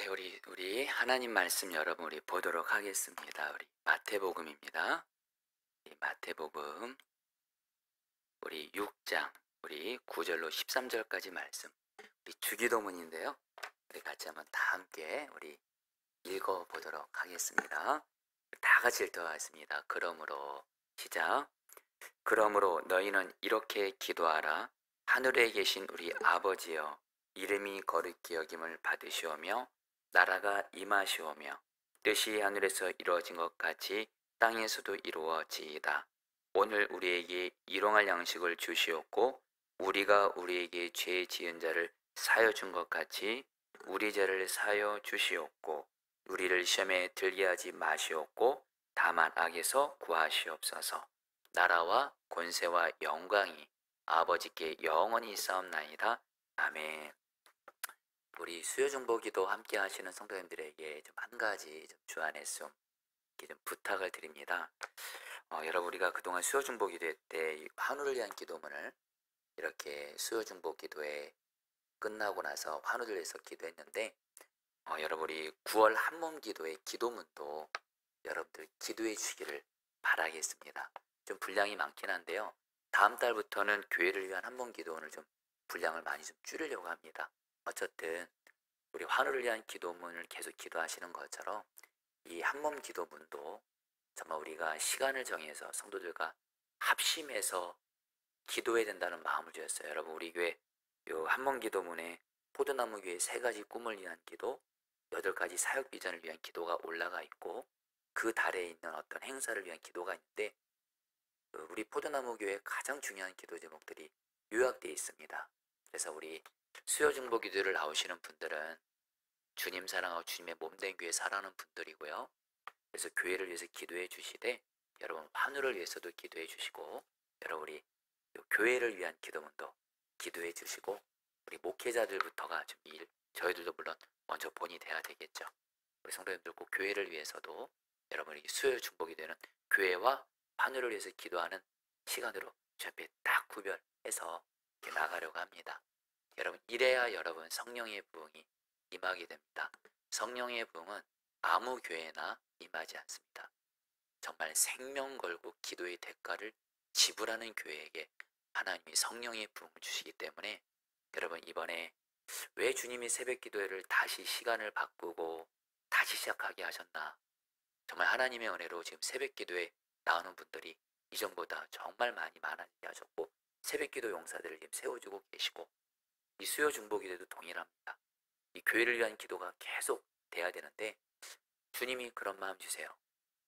네, 우리 하나님 말씀 여러분 우리 보도록 하겠습니다. 우리 마태복음입니다. 이 마태복음 우리 6장 우리 9절로 13절까지 말씀. 우리 주기도문인데요. 우리 같이 한번 다 함께 우리 읽어 보도록 하겠습니다. 다 같이 읽도록하겠습니다. 그러므로 시작. 그러므로 너희는 이렇게 기도하라. 하늘에 계신 우리 아버지여, 이름이 거룩히 여김을 받으시오며 나라가 임하시오며 뜻이 하늘에서 이루어진 것 같이 땅에서도 이루어지이다. 오늘 우리에게 일용할 양식을 주시옵고 우리가 우리에게 죄 지은 자를 사여 준 것 같이 우리 죄를 사여 주시옵고 우리를 시험에 들게 하지 마시옵고 다만 악에서 구하시옵소서. 나라와 권세와 영광이 아버지께 영원히 있사옵나이다. 아멘. 우리 수요중보기도 함께 하시는 성도님들에게 좀 한 가지 좀 주안에서 좀 부탁을 드립니다. 여러분, 우리가 그동안 수요중보기도 때 환우를 위한 기도문을 이렇게 수요중보기도에 끝나고 나서 환우를 위해서 기도했는데, 여러분 우리 9월 한몸 기도의 기도문도 여러분들 기도해 주시기를 바라겠습니다. 좀 분량이 많긴 한데요. 다음 달부터는 교회를 위한 한몸 기도문을 좀 분량을 많이 좀 줄이려고 합니다. 어쨌든 우리 환우를 위한 기도문을 계속 기도하시는 것처럼 이 한몸 기도문도 정말 우리가 시간을 정해서 성도들과 합심해서 기도해야 된다는 마음을 주셨어요. 여러분, 우리 교회 요 한몸 기도문에 포도나무 교회 3가지 꿈을 위한 기도, 8가지 사역 비전을 위한 기도가 올라가 있고, 그 달에 있는 어떤 행사를 위한 기도가 있는데, 우리 포도나무 교회의 가장 중요한 기도 제목들이 요약되어 있습니다. 그래서 우리 수요중보 기도를 나오시는 분들은 주님 사랑하고 주님의 몸된 교회 살아가는 분들이고요. 그래서 교회를 위해서 기도해 주시되, 여러분 환우를 위해서도 기도해 주시고, 여러분 우리 교회를 위한 기도문도 기도해 주시고, 우리 목회자들부터가 좀 저희들도 물론 먼저 본이 돼야 되겠죠. 우리 성도님들 꼭 교회를 위해서도 여러분이 수요 중복이 되는 교회와 환우를 위해서 기도하는 시간으로 옆에 딱 구별해서 나가려고 합니다. 여러분, 이래야 여러분 성령의 부흥이 임하게 됩니다. 성령의 부흥은 아무 교회나 임하지 않습니다. 정말 생명 걸고 기도의 대가를 지불하는 교회에게 하나님이 성령의 부흥을 주시기 때문에, 여러분 이번에 왜 주님이 새벽 기도회를 다시 시간을 바꾸고 다시 시작하게 하셨나? 정말 하나님의 은혜로 지금 새벽 기도에 나오는 분들이 이전보다 정말 많이 많아지게 하셨고, 새벽 기도 용사들을 지금 세워주고 계시고, 이 수요 중보 기도도 동일합니다. 이 교회를 위한 기도가 계속 돼야 되는데 주님이 그런 마음 주세요.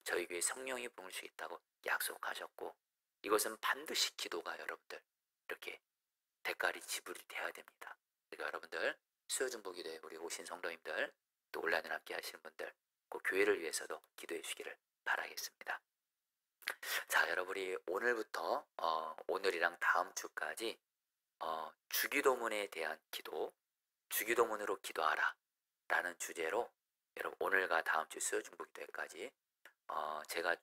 저희 교회 성령이 부을 수 있다고 약속하셨고, 이것은 반드시 기도가 여러분들 이렇게 대가리 지불이 돼야 됩니다. 그러니까 여러분들 수요 중보 기도에 우리 오신 성도님들, 또 온라인을 함께 하시는 분들 꼭 교회를 위해서도 기도해 주시기를 바라겠습니다. 자, 여러분이 오늘부터 오늘이랑 다음 주까지 주기도문에 대한 기도, 주기도문으로 기도하라 라는 주제로 여러분 오늘과 다음 주 수요 중보 기도회까지 제가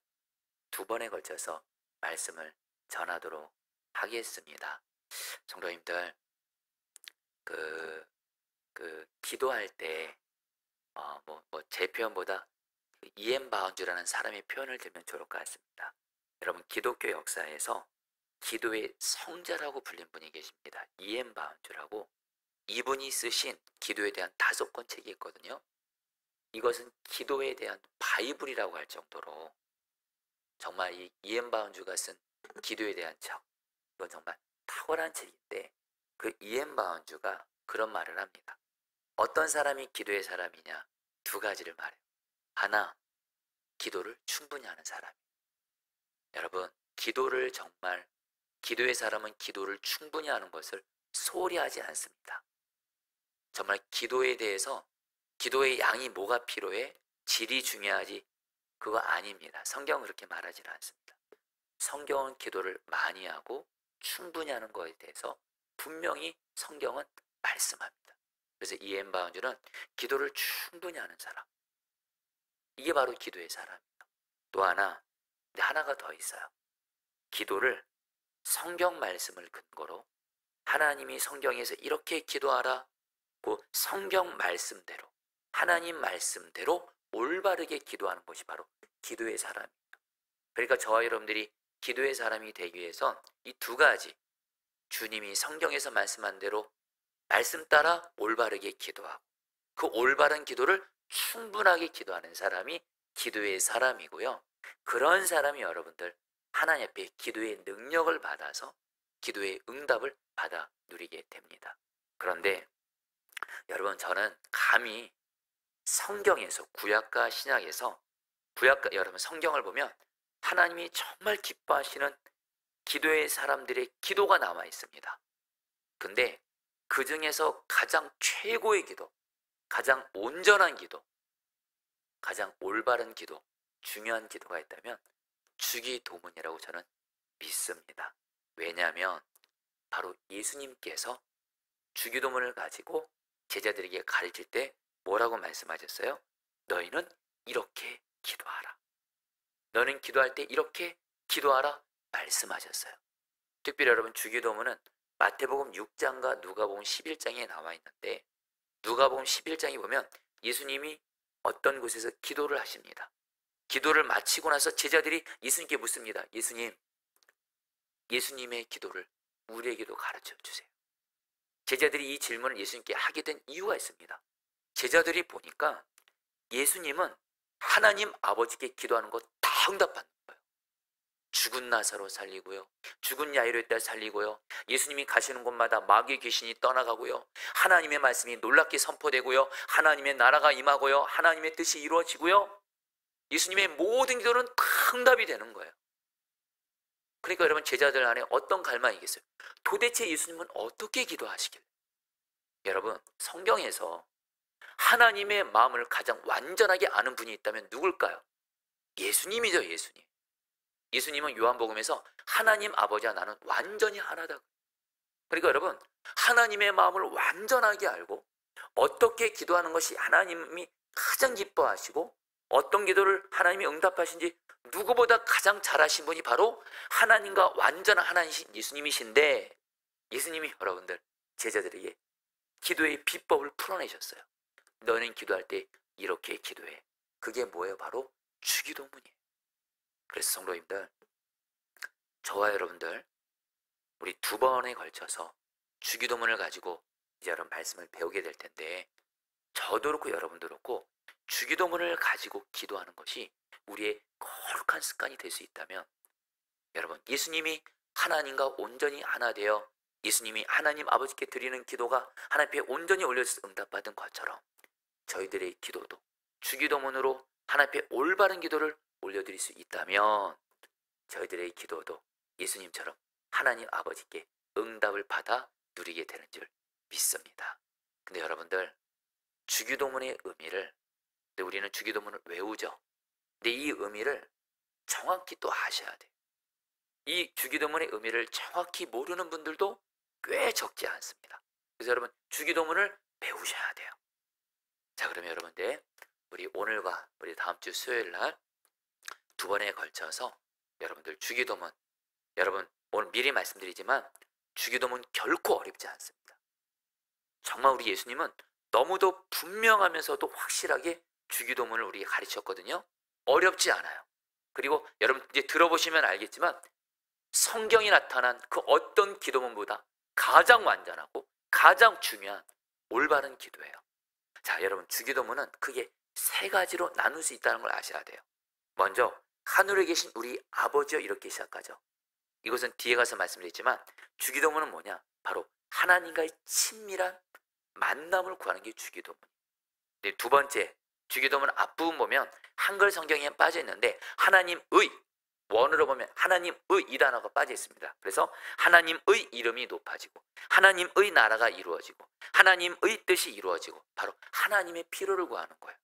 2번에 걸쳐서 말씀을 전하도록 하겠습니다. 성도님들, 기도할 때 제 표현보다 이엠 바운주라는 사람의 표현을 들면 좋을 것 같습니다. 여러분, 기독교 역사에서 기도의 성자라고 불린 분이 계십니다. 이엠 바운주라고. 이분이 쓰신 기도에 대한 5권 책이 있거든요. 이것은 기도에 대한 바이블이라고 할 정도로 정말 이 이엠 바운주가 쓴 기도에 대한 책, 이건 정말 탁월한 책인데, 그 이엠 바운주가 그런 말을 합니다. 어떤 사람이 기도의 사람이냐? 2가지를 말해요. 하나, 기도를 충분히 하는 사람이에요. 여러분, 기도의 사람은 기도를 충분히 하는 것을 소홀히 하지 않습니다. 정말 기도에 대해서 기도의 양이 뭐가 필요해? 질이 중요하지 그거 아닙니다. 성경은 그렇게 말하지 않습니다. 성경은 기도를 많이 하고 충분히 하는 것에 대해서 분명히 성경은 말씀합니다. 그래서 이엠 바운주는 기도를 충분히 하는 사람, 이게 바로 기도의 사람이에요. 또 하나가 더 있어요. 기도를 성경 말씀을 근거로 하나님이 성경에서 이렇게 기도하라 고 성경 말씀대로 하나님 말씀대로 올바르게 기도하는 것이 바로 기도의 사람이에요. 그러니까 저와 여러분들이 기도의 사람이 되기 위해선 이 두 가지, 주님이 성경에서 말씀한 대로 말씀 따라 올바르게 기도하고 그 올바른 기도를 충분하게 기도하는 사람이 기도의 사람이고요. 그런 사람이 여러분들 하나님 앞에 기도의 능력을 받아서 기도의 응답을 받아 누리게 됩니다. 그런데 여러분, 저는 감히 성경에서 구약과 신약에서 여러분 성경을 보면 하나님이 정말 기뻐하시는 기도의 사람들의 기도가 남아 있습니다. 근데 그 중에서 가장 최고의 기도, 가장 온전한 기도, 가장 올바른 기도, 중요한 기도가 있다면 주기도문이라고 저는 믿습니다. 왜냐하면 바로 예수님께서 주기도문을 가지고 제자들에게 가르칠 때 뭐라고 말씀하셨어요? 너희는 이렇게 기도하라. 너는 기도할 때 이렇게 기도하라 말씀하셨어요. 특별히 여러분, 주기도문은 마태복음 6장과 누가복음 11장에 나와 있는데, 누가복음 11장에 보면 예수님이 어떤 곳에서 기도를 하십니다. 기도를 마치고 나서 제자들이 예수님께 묻습니다. 예수님의 기도를 우리에게도 가르쳐 주세요. 제자들이 이 질문을 예수님께 하게 된 이유가 있습니다. 제자들이 보니까 예수님은 하나님 아버지께 기도하는 거 다 응답받는 거예요. 죽은 나사로 살리고요, 죽은 야이로의 딸 살리고요, 예수님이 가시는 곳마다 마귀의 귀신이 떠나가고요, 하나님의 말씀이 놀랍게 선포되고요, 하나님의 나라가 임하고요, 하나님의 뜻이 이루어지고요, 예수님의 모든 기도는 다 응답이 되는 거예요. 그러니까 여러분, 제자들 안에 어떤 갈망이 있겠어요? 도대체 예수님은 어떻게 기도하시길래? 여러분, 성경에서 하나님의 마음을 가장 완전하게 아는 분이 있다면 누굴까요? 예수님이죠, 예수님. 예수님은 요한복음에서 하나님 아버지와 나는 완전히 하나다. 그러니까 여러분, 하나님의 마음을 완전하게 알고 어떻게 기도하는 것이 하나님이 가장 기뻐하시고 어떤 기도를 하나님이 응답하신지 누구보다 가장 잘 아신 분이 바로 하나님과 완전한 하나님이신 예수님이신데, 예수님이 여러분들 제자들에게 기도의 비법을 풀어내셨어요. 너는 기도할 때 이렇게 기도해. 그게 뭐예요? 바로 주기도문이에요. 그래서 성도님들, 저와 여러분들 우리 두 번에 걸쳐서 주기도문을 가지고 이제 여러분 말씀을 배우게 될 텐데, 저도 그렇고 여러분도 그렇고 주기도문을 가지고 기도하는 것이 우리의 거룩한 습관이 될 수 있다면, 여러분, 예수님이 하나님과 온전히 하나 되어 예수님이 하나님 아버지께 드리는 기도가 하나님 앞에 온전히 올려서 응답받은 것처럼 저희들의 기도도 주기도문으로 하나님 앞에 올바른 기도를 올려드릴 수 있다면 저희들의 기도도 예수님처럼 하나님 아버지께 응답을 받아 누리게 되는 줄 믿습니다. 근데 여러분들, 주기도문의 의미를, 우리는 주기도문을 외우죠. 근데 이 의미를 정확히 또 아셔야 돼요. 이 주기도문의 의미를 정확히 모르는 분들도 꽤 적지 않습니다. 그래서 여러분, 주기도문을 배우셔야 돼요. 자, 그러면 여러분들, 우리 오늘과 우리 다음 주 수요일 날 두 번에 걸쳐서 여러분들 주기도문, 여러분 오늘 미리 말씀드리지만 주기도문 결코 어렵지 않습니다. 정말 우리 예수님은 너무도 분명하면서도 확실하게 주기도문을 우리에게 가르쳤거든요. 어렵지 않아요. 그리고 여러분 이제 들어보시면 알겠지만 성경이 나타난 그 어떤 기도문보다 가장 완전하고 가장 중요한 올바른 기도예요. 자, 여러분, 주기도문은 크게 세 가지로 나눌 수 있다는 걸 아셔야 돼요. 먼저 하늘에 계신 우리 아버지여, 이렇게 시작하죠. 이것은 뒤에 가서 말씀드렸지만 주기도문은 뭐냐? 바로 하나님과의 친밀한 만남을 구하는 게 주기도문이에요. 두 번째, 주기도문 앞부분 보면 한글 성경에 빠져 있는데 하나님의, 원어로 보면 하나님의 이 단어가 빠져 있습니다. 그래서 하나님의 이름이 높아지고 하나님의 나라가 이루어지고 하나님의 뜻이 이루어지고 바로 하나님의 필요를 구하는 거예요.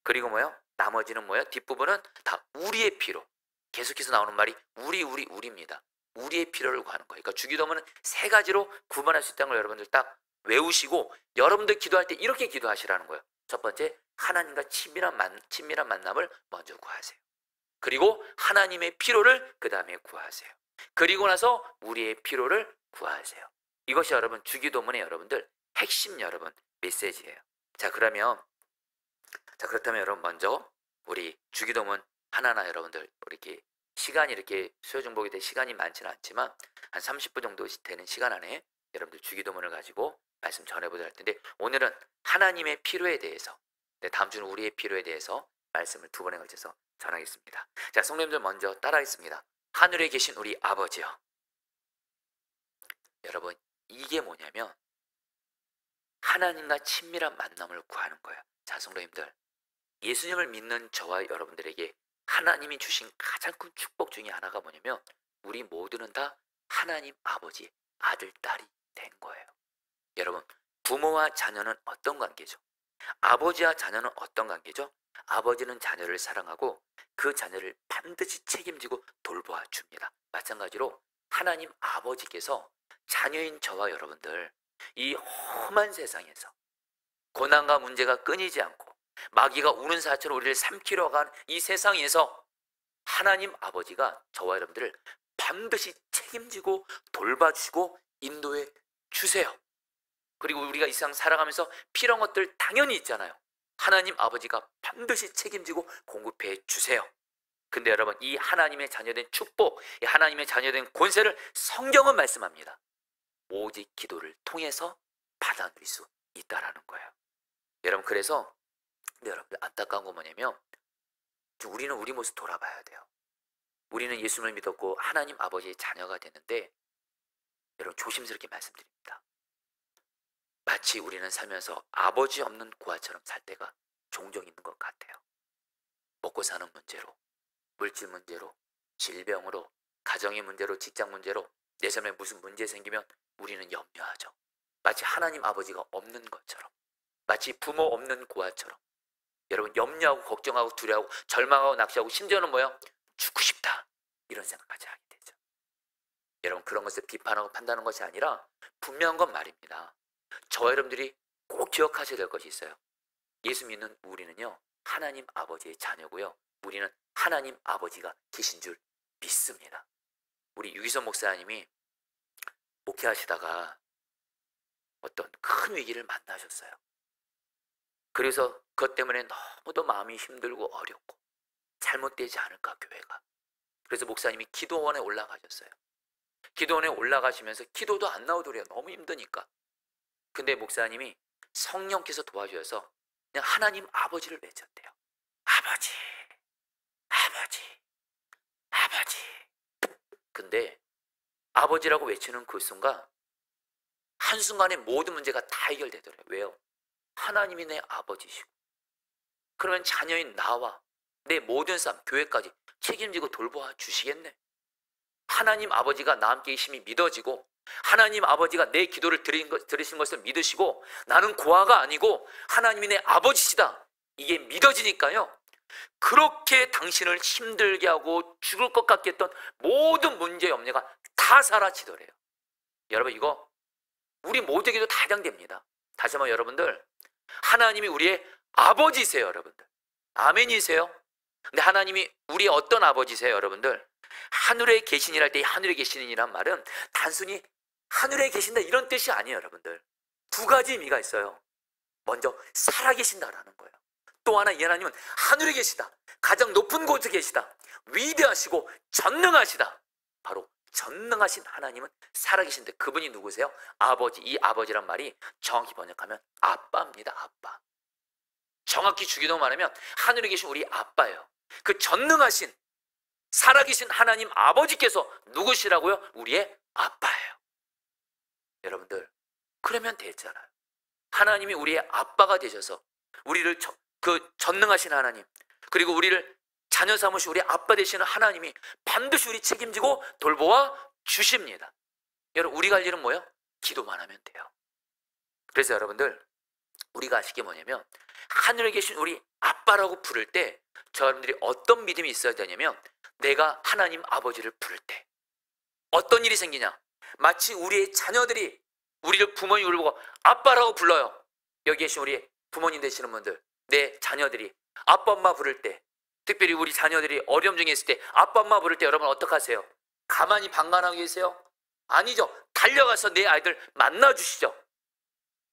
그리고 뭐요? 나머지는 뭐예요? 뒷부분은 다 우리의 필요. 계속해서 나오는 말이 우리입니다. 우리의 필요를 구하는 거예요. 그러니까 주기도문은 세 가지로 구분할 수 있다는 걸 여러분들 딱 외우시고 여러분들 기도할 때 이렇게 기도하시라는 거예요. 첫 번째, 하나님과 친밀한 만남을 먼저 구하세요. 그리고 하나님의 필요를 그 다음에 구하세요. 그리고 나서 우리의 필요를 구하세요. 이것이 여러분 주기도문의 여러분들 핵심 여러분 메시지예요. 자, 그러면 자, 그렇다면 여러분 먼저 우리 주기도문 하나하나 여러분들 이렇게 시간이 이렇게 수요중복이 될 시간이 많지는 않지만 한 30분 정도 되는 시간 안에 여러분들 주기도문을 가지고 말씀 전해보도록 할 텐데, 오늘은 하나님의 필요에 대해서, 다음 주는 우리의 필요에 대해서 말씀을 두 번에 걸쳐서 전하겠습니다. 자, 성도님들 먼저 따라하겠습니다. 하늘에 계신 우리 아버지여. 여러분, 이게 뭐냐면 하나님과 친밀한 만남을 구하는 거예요. 자, 성도님들, 예수님을 믿는 저와 여러분들에게 하나님이 주신 가장 큰 축복 중에 하나가 뭐냐면 우리 모두는 다 하나님 아버지 아들 딸이 된 거예요. 여러분, 부모와 자녀는 어떤 관계죠? 아버지와 자녀는 어떤 관계죠? 아버지는 자녀를 사랑하고 그 자녀를 반드시 책임지고 돌보아 줍니다. 마찬가지로 하나님 아버지께서 자녀인 저와 여러분들, 이 험한 세상에서 고난과 문제가 끊이지 않고 마귀가 우는 사처럼 우리를 삼키려 가는 이 세상에서 하나님 아버지가 저와 여러분들을 반드시 책임지고 돌봐주시고 인도해 주세요. 그리고 우리가 이 세상 살아가면서 필요한 것들 당연히 있잖아요. 하나님 아버지가 반드시 책임지고 공급해 주세요. 근데 여러분, 이 하나님의 자녀된 축복, 이 하나님의 자녀된 권세를 성경은 말씀합니다. 오직 기도를 통해서 받아 누릴 수 있다라는 거예요. 여러분, 그래서 여러분들 안타까운 건 뭐냐면 우리는 우리 모습 돌아봐야 돼요. 우리는 예수님을 믿었고 하나님 아버지의 자녀가 됐는데, 여러분 조심스럽게 말씀드립니다. 마치 우리는 살면서 아버지 없는 고아처럼 살 때가 종종 있는 것 같아요. 먹고 사는 문제로, 물질 문제로, 질병으로, 가정의 문제로, 직장 문제로 내 삶에 무슨 문제 생기면 우리는 염려하죠. 마치 하나님 아버지가 없는 것처럼, 마치 부모 없는 고아처럼 여러분 염려하고 걱정하고 두려워하고 절망하고 낙심하고 심지어는 뭐야? 죽고 싶다, 이런 생각까지 하게 되죠. 여러분, 그런 것을 비판하고 판단하는 것이 아니라 분명한 건 말입니다. 저와 여러분들이 꼭 기억하셔야 될 것이 있어요. 예수 믿는 우리는요, 하나님 아버지의 자녀고요, 우리는 하나님 아버지가 계신 줄 믿습니다. 우리 유기선 목사님이 목회하시다가 어떤 큰 위기를 만나셨어요. 그래서 그것 때문에 너무도 마음이 힘들고 어렵고 잘못되지 않을까 교회가. 그래서 목사님이 기도원에 올라가셨어요. 기도원에 올라가시면서 기도도 안 나오더래요. 너무 힘드니까. 근데 목사님이 성령께서 도와주셔서 그냥 하나님 아버지를 외쳤대요. 아버지, 아버지, 아버지. 근데 아버지라고 외치는 그 순간 한순간에 모든 문제가 다 해결되더래요. 왜요? 하나님이 내 아버지시고, 그러면 자녀인 나와 내 모든 삶, 교회까지 책임지고 돌보아 주시겠네. 하나님 아버지가 나와 함께 계심이 믿어지고, 하나님 아버지가 내 기도를 들으신 것을 믿으시고, 나는 고아가 아니고 하나님이 내 아버지시다, 이게 믿어지니까요, 그렇게 당신을 힘들게 하고 죽을 것 같게 했던 모든 문제 염려가 다 사라지더래요. 여러분, 이거 우리 모두에게도 다 해당됩니다. 다시 한번 여러분들, 하나님이 우리의 아버지세요. 여러분들 아멘이세요? 근데 하나님이 우리의 어떤 아버지세요? 여러분들, 하늘에 계시니랄 때 하늘에 계시니란 말은 단순히 하늘에 계신다 이런 뜻이 아니에요. 여러분들, 두 가지 의미가 있어요. 먼저 살아계신다라는 거예요. 또 하나, 이 하나님은 하늘에 계시다, 가장 높은 곳에 계시다, 위대하시고 전능하시다. 바로 전능하신 하나님은 살아계신데 그분이 누구세요? 아버지. 이 아버지란 말이 정확히 번역하면 아빠입니다. 아빠. 정확히 주기도 말하면 하늘에 계신 우리 아빠예요. 그 전능하신 살아계신 하나님 아버지께서 누구시라고요? 우리의 아빠예요. 여러분들, 그러면 됐잖아요. 하나님이 우리의 아빠가 되셔서 우리를 그 전능하신 하나님, 그리고 우리를 자녀 삼으시 우리 아빠 되시는 하나님이 반드시 우리 책임지고 돌보아 주십니다. 여러분, 우리가 할 일은 뭐예요? 기도만 하면 돼요. 그래서 여러분들, 우리가 아실 게 뭐냐면 하늘에 계신 우리 아빠라고 부를 때 저여러분들이 어떤 믿음이 있어야 되냐면, 내가 하나님 아버지를 부를 때 어떤 일이 생기냐, 마치 우리의 자녀들이 우리를 부모님을 보고 아빠라고 불러요. 여기 계신 우리 부모님 되시는 분들, 내 자녀들이 아빠 엄마 부를 때, 특별히 우리 자녀들이 어려움 중에 있을 때 아빠 엄마 부를 때 여러분 어떡하세요? 가만히 방관하고 계세요? 아니죠. 달려가서 내 아이들 만나주시죠.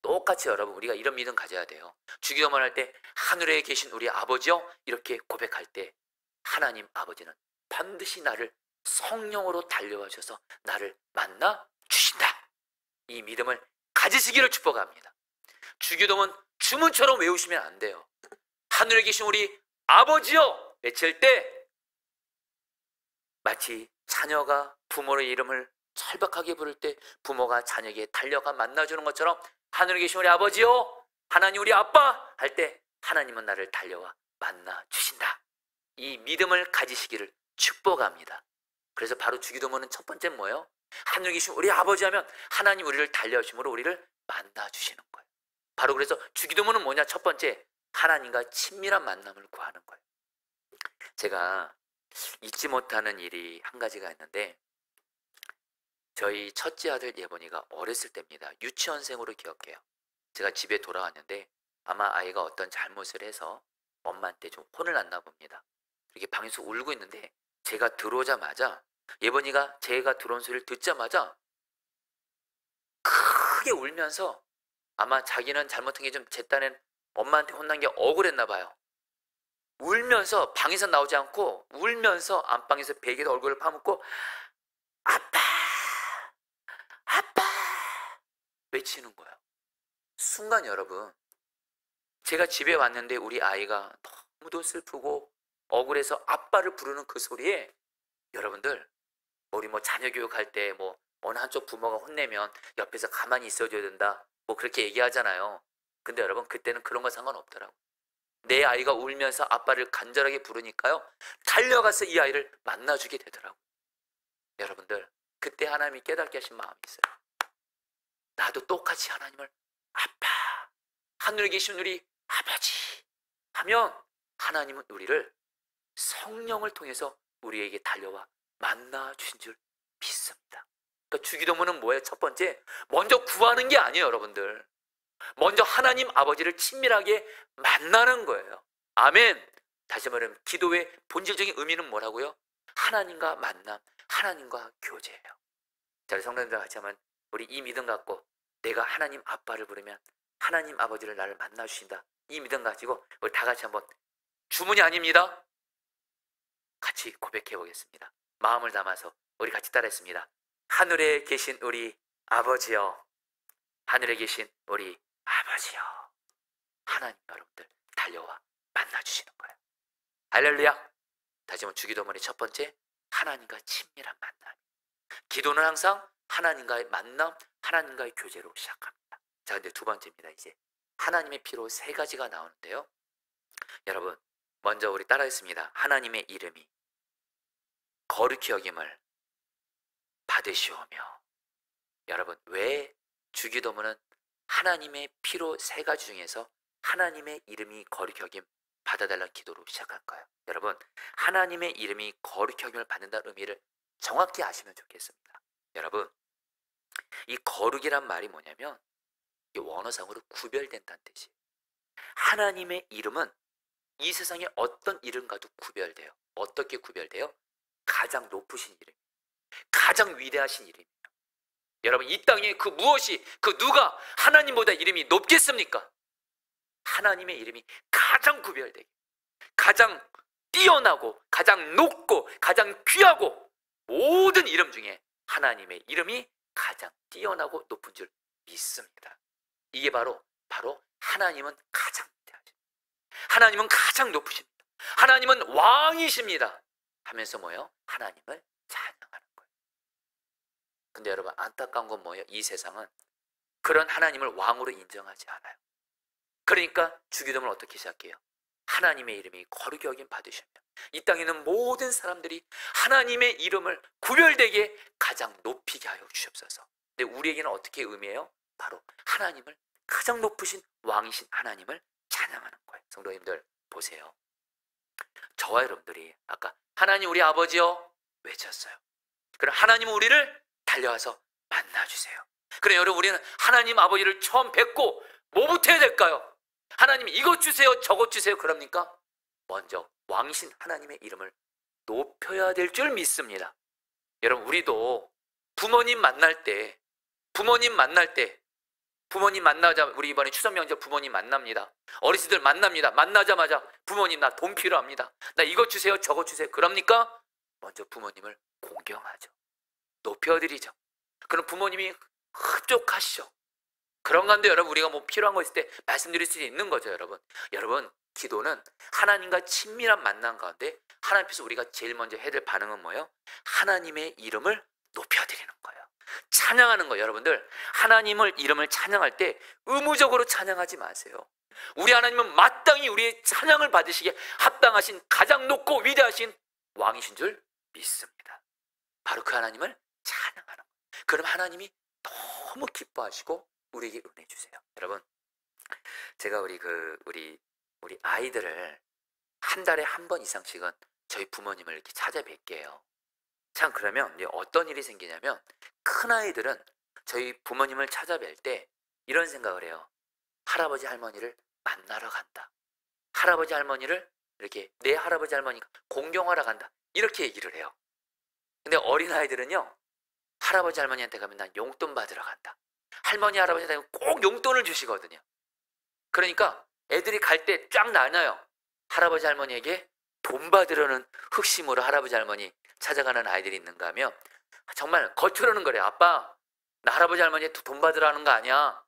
똑같이 여러분 우리가 이런 믿음 가져야 돼요. 주기도문 할 때 하늘에 계신 우리 아버지요 이렇게 고백할 때 하나님 아버지는 반드시 나를 성령으로 달려와 주셔서 나를 만나 주신다. 이 믿음을 가지시기를 축복합니다. 주기도문 주문처럼 외우시면 안 돼요. 하늘에 계신 우리 아버지요 외칠 때 마치 자녀가 부모의 이름을 철벽하게 부를 때 부모가 자녀에게 달려가 만나주는 것처럼 하늘에 계신 우리 아버지요 하나님 우리 아빠 할 때 하나님은 나를 달려와 만나 주신다. 이 믿음을 가지시기를 축복합니다. 그래서 바로 주기도문은 첫 번째 뭐예요? 하늘에 계신 우리 아버지 하면 하나님 우리를 달려오심으로 우리를 만나 주시는 거예요. 바로 그래서 주기도문은 뭐냐? 첫 번째 하나님과 친밀한 만남을 구하는 거예요. 제가 잊지 못하는 일이 한 가지가 있는데 저희 첫째 아들 예본이가 어렸을 때입니다. 유치원생으로 기억해요. 제가 집에 돌아왔는데 아마 아이가 어떤 잘못을 해서 엄마한테 좀 혼을 났나 봅니다. 이렇게 방에서 울고 있는데 제가 들어오자마자 예본이가 제가 들어온 소리를 듣자마자 크게 울면서 아마 자기는 잘못한 게 좀 제 딴엔 엄마한테 혼난 게 억울했나 봐요. 울면서 방에서 나오지 않고 울면서 안방에서 베개에 얼굴을 파묻고 아빠 아빠 외치는 거예요. 순간 여러분 제가 집에 왔는데 우리 아이가 너무도 슬프고 억울해서 아빠를 부르는 그 소리에 여러분들 우리 뭐 자녀 교육할 때 뭐 어느 한쪽 부모가 혼내면 옆에서 가만히 있어줘야 된다 뭐 그렇게 얘기하잖아요. 근데 여러분 그때는 그런 거 상관없더라고. 내 아이가 울면서 아빠를 간절하게 부르니까요 달려가서 이 아이를 만나주게 되더라고. 여러분들 그때 하나님이 깨닫게 하신 마음이 있어요. 나도 똑같이 하나님을 아빠 하늘에 계신 우리 아버지 하면 하나님은 우리를 성령을 통해서 우리에게 달려와 만나 주신 줄 믿습니다. 그러니까 주기도문은 뭐예요? 첫 번째 먼저 구하는 게 아니에요. 여러분들 먼저 하나님 아버지를 친밀하게 만나는 거예요. 아멘. 다시 말하면 기도의 본질적인 의미는 뭐라고요? 하나님과 만남, 하나님과 교제예요. 자, 성도님들 같이 하면 우리 이 믿음 갖고 내가 하나님 아빠를 부르면 하나님 아버지를 나를 만나 주신다. 이 믿음 가지고 우리 다 같이 한번 주문이 아닙니다. 같이 고백해 보겠습니다. 마음을 담아서 우리 같이 따라했습니다. 하늘에 계신 우리 아버지여, 하늘에 계신 우리 아버지여, 하나님 여러분들 달려와 만나 주시는 거예요. 할렐루야. 다시 한번 주기도문의 첫 번째 하나님과 친밀한 만남. 기도는 항상 하나님과의 만남, 하나님과의 교제로 시작합니다. 자, 근데 두 번째입니다. 이제 하나님의 피로 세 가지가 나오는데요. 여러분 먼저 우리 따라했습니다. 하나님의 이름이 거룩히 여김을 받으시오며. 여러분 왜 주기도문은 하나님의 피로 세 가지 중에서 하나님의 이름이 거룩히 여김 받아달라는 기도로 시작할까요? 여러분 하나님의 이름이 거룩히 여김을 받는다는 의미를 정확히 아시면 좋겠습니다. 여러분 이 거룩이란 말이 뭐냐면 원어상으로 구별된다는 뜻이에요. 하나님의 이름은 이 세상에 어떤 이름과도 구별돼요. 어떻게 구별돼요? 가장 높으신 이름, 가장 위대하신 이름이에요. 여러분 이 땅에 그 무엇이 그 누가 하나님보다 이름이 높겠습니까? 하나님의 이름이 가장 구별되게 가장 뛰어나고 가장 높고 가장 귀하고 모든 이름 중에 하나님의 이름이 가장 뛰어나고 높은 줄 믿습니다. 이게 바로 하나님은 가장 위대하십니다. 하나님은 가장 높으십니다. 하나님은 왕이십니다 하면서 뭐예요? 하나님을 찬양하는 거예요. 근데 여러분 안타까운 건 뭐예요? 이 세상은 그런 하나님을 왕으로 인정하지 않아요. 그러니까 주기도문을 어떻게 시작해요? 하나님의 이름이 거룩히 여김 받으시며 이 땅에 있는 모든 사람들이 하나님의 이름을 구별되게 가장 높이게 하여 주시옵소서. 근데 우리에게는 어떻게 의미해요? 바로 하나님을 가장 높으신 왕이신 하나님을 찬양하는 거예요. 성도님들 보세요. 저와 여러분들이 아까 하나님 우리 아버지요 외쳤어요. 그럼 하나님은 우리를 달려와서 만나주세요. 그럼 여러분 우리는 하나님 아버지를 처음 뵙고 뭐부터 해야 될까요? 하나님 이것 주세요 저것 주세요 그럽니까? 먼저 왕이신 하나님의 이름을 높여야 될 줄 믿습니다. 여러분 우리도 부모님 만날 때 부모님 만나자, 우리 이번에 추석 명절 부모님 만납니다. 어르신들 만납니다. 만나자마자 부모님 나 돈 필요합니다. 나 이것 주세요, 저것 주세요. 그럽니까? 먼저 부모님을 공경하죠. 높여드리죠. 그럼 부모님이 흡족하시죠. 그런 건데 여러분, 우리가 뭐 필요한 거 있을 때 말씀드릴 수 있는 거죠. 여러분 기도는 하나님과 친밀한 만남 가운데 하나님께서 우리가 제일 먼저 해야 될 반응은 뭐예요? 하나님의 이름을 높여드리는 거예요. 찬양하는 거예요. 여러분들, 하나님을 이름을 찬양할 때 의무적으로 찬양하지 마세요. 우리 하나님은 마땅히 우리의 찬양을 받으시기에 합당하신 가장 높고 위대하신 왕이신 줄 믿습니다. 바로 그 하나님을 찬양하는 거예요. 그럼 하나님이 너무 기뻐하시고 우리에게 은혜 주세요. 여러분, 제가 우리 아이들을 한 달에 한 번 이상씩은 저희 부모님을 이렇게 찾아뵐게요. 참, 그러면 이제 어떤 일이 생기냐면, 큰 아이들은 저희 부모님을 찾아뵐 때 이런 생각을 해요. 할아버지 할머니를 만나러 간다. 할아버지 할머니를 이렇게 내 할아버지 할머니가 공경하러 간다. 이렇게 얘기를 해요. 근데 어린아이들은요, 할아버지 할머니한테 가면 난 용돈 받으러 간다. 할머니 할아버지한테 꼭 용돈을 주시거든요. 그러니까 애들이 갈 때 쫙 나눠요. 할아버지 할머니에게 돈 받으려는 흑심으로 할아버지 할머니 찾아가는 아이들이 있는가 하면 정말 겉으로는 그래요. 아빠, 나 할아버지 할머니한테 돈 받으라는 거 아니야.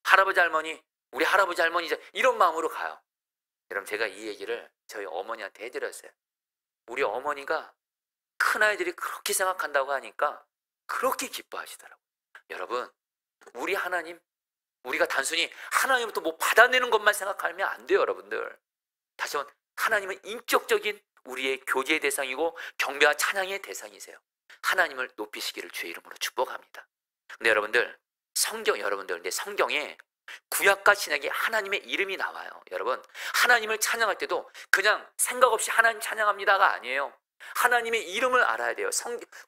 할아버지 할머니, 우리 할아버지 할머니 이런 마음으로 가요. 여러분, 제가 이 얘기를 저희 어머니한테 해드렸어요. 우리 어머니가 큰 아이들이 그렇게 생각한다고 하니까 그렇게 기뻐하시더라고요. 여러분, 우리 하나님, 우리가 단순히 하나님부터 뭐 받아내는 것만 생각하면 안 돼요. 여러분들, 다시 한번, 하나님은 인격적인 우리의 교제의 대상이고 경배와 찬양의 대상이세요. 하나님을 높이시기를 주의 이름으로 축복합니다. 근데 여러분들, 근데 성경에 구약과 신약에 하나님의 이름이 나와요. 여러분, 하나님을 찬양할 때도 그냥 생각 없이 하나님 찬양합니다가 아니에요. 하나님의 이름을 알아야 돼요.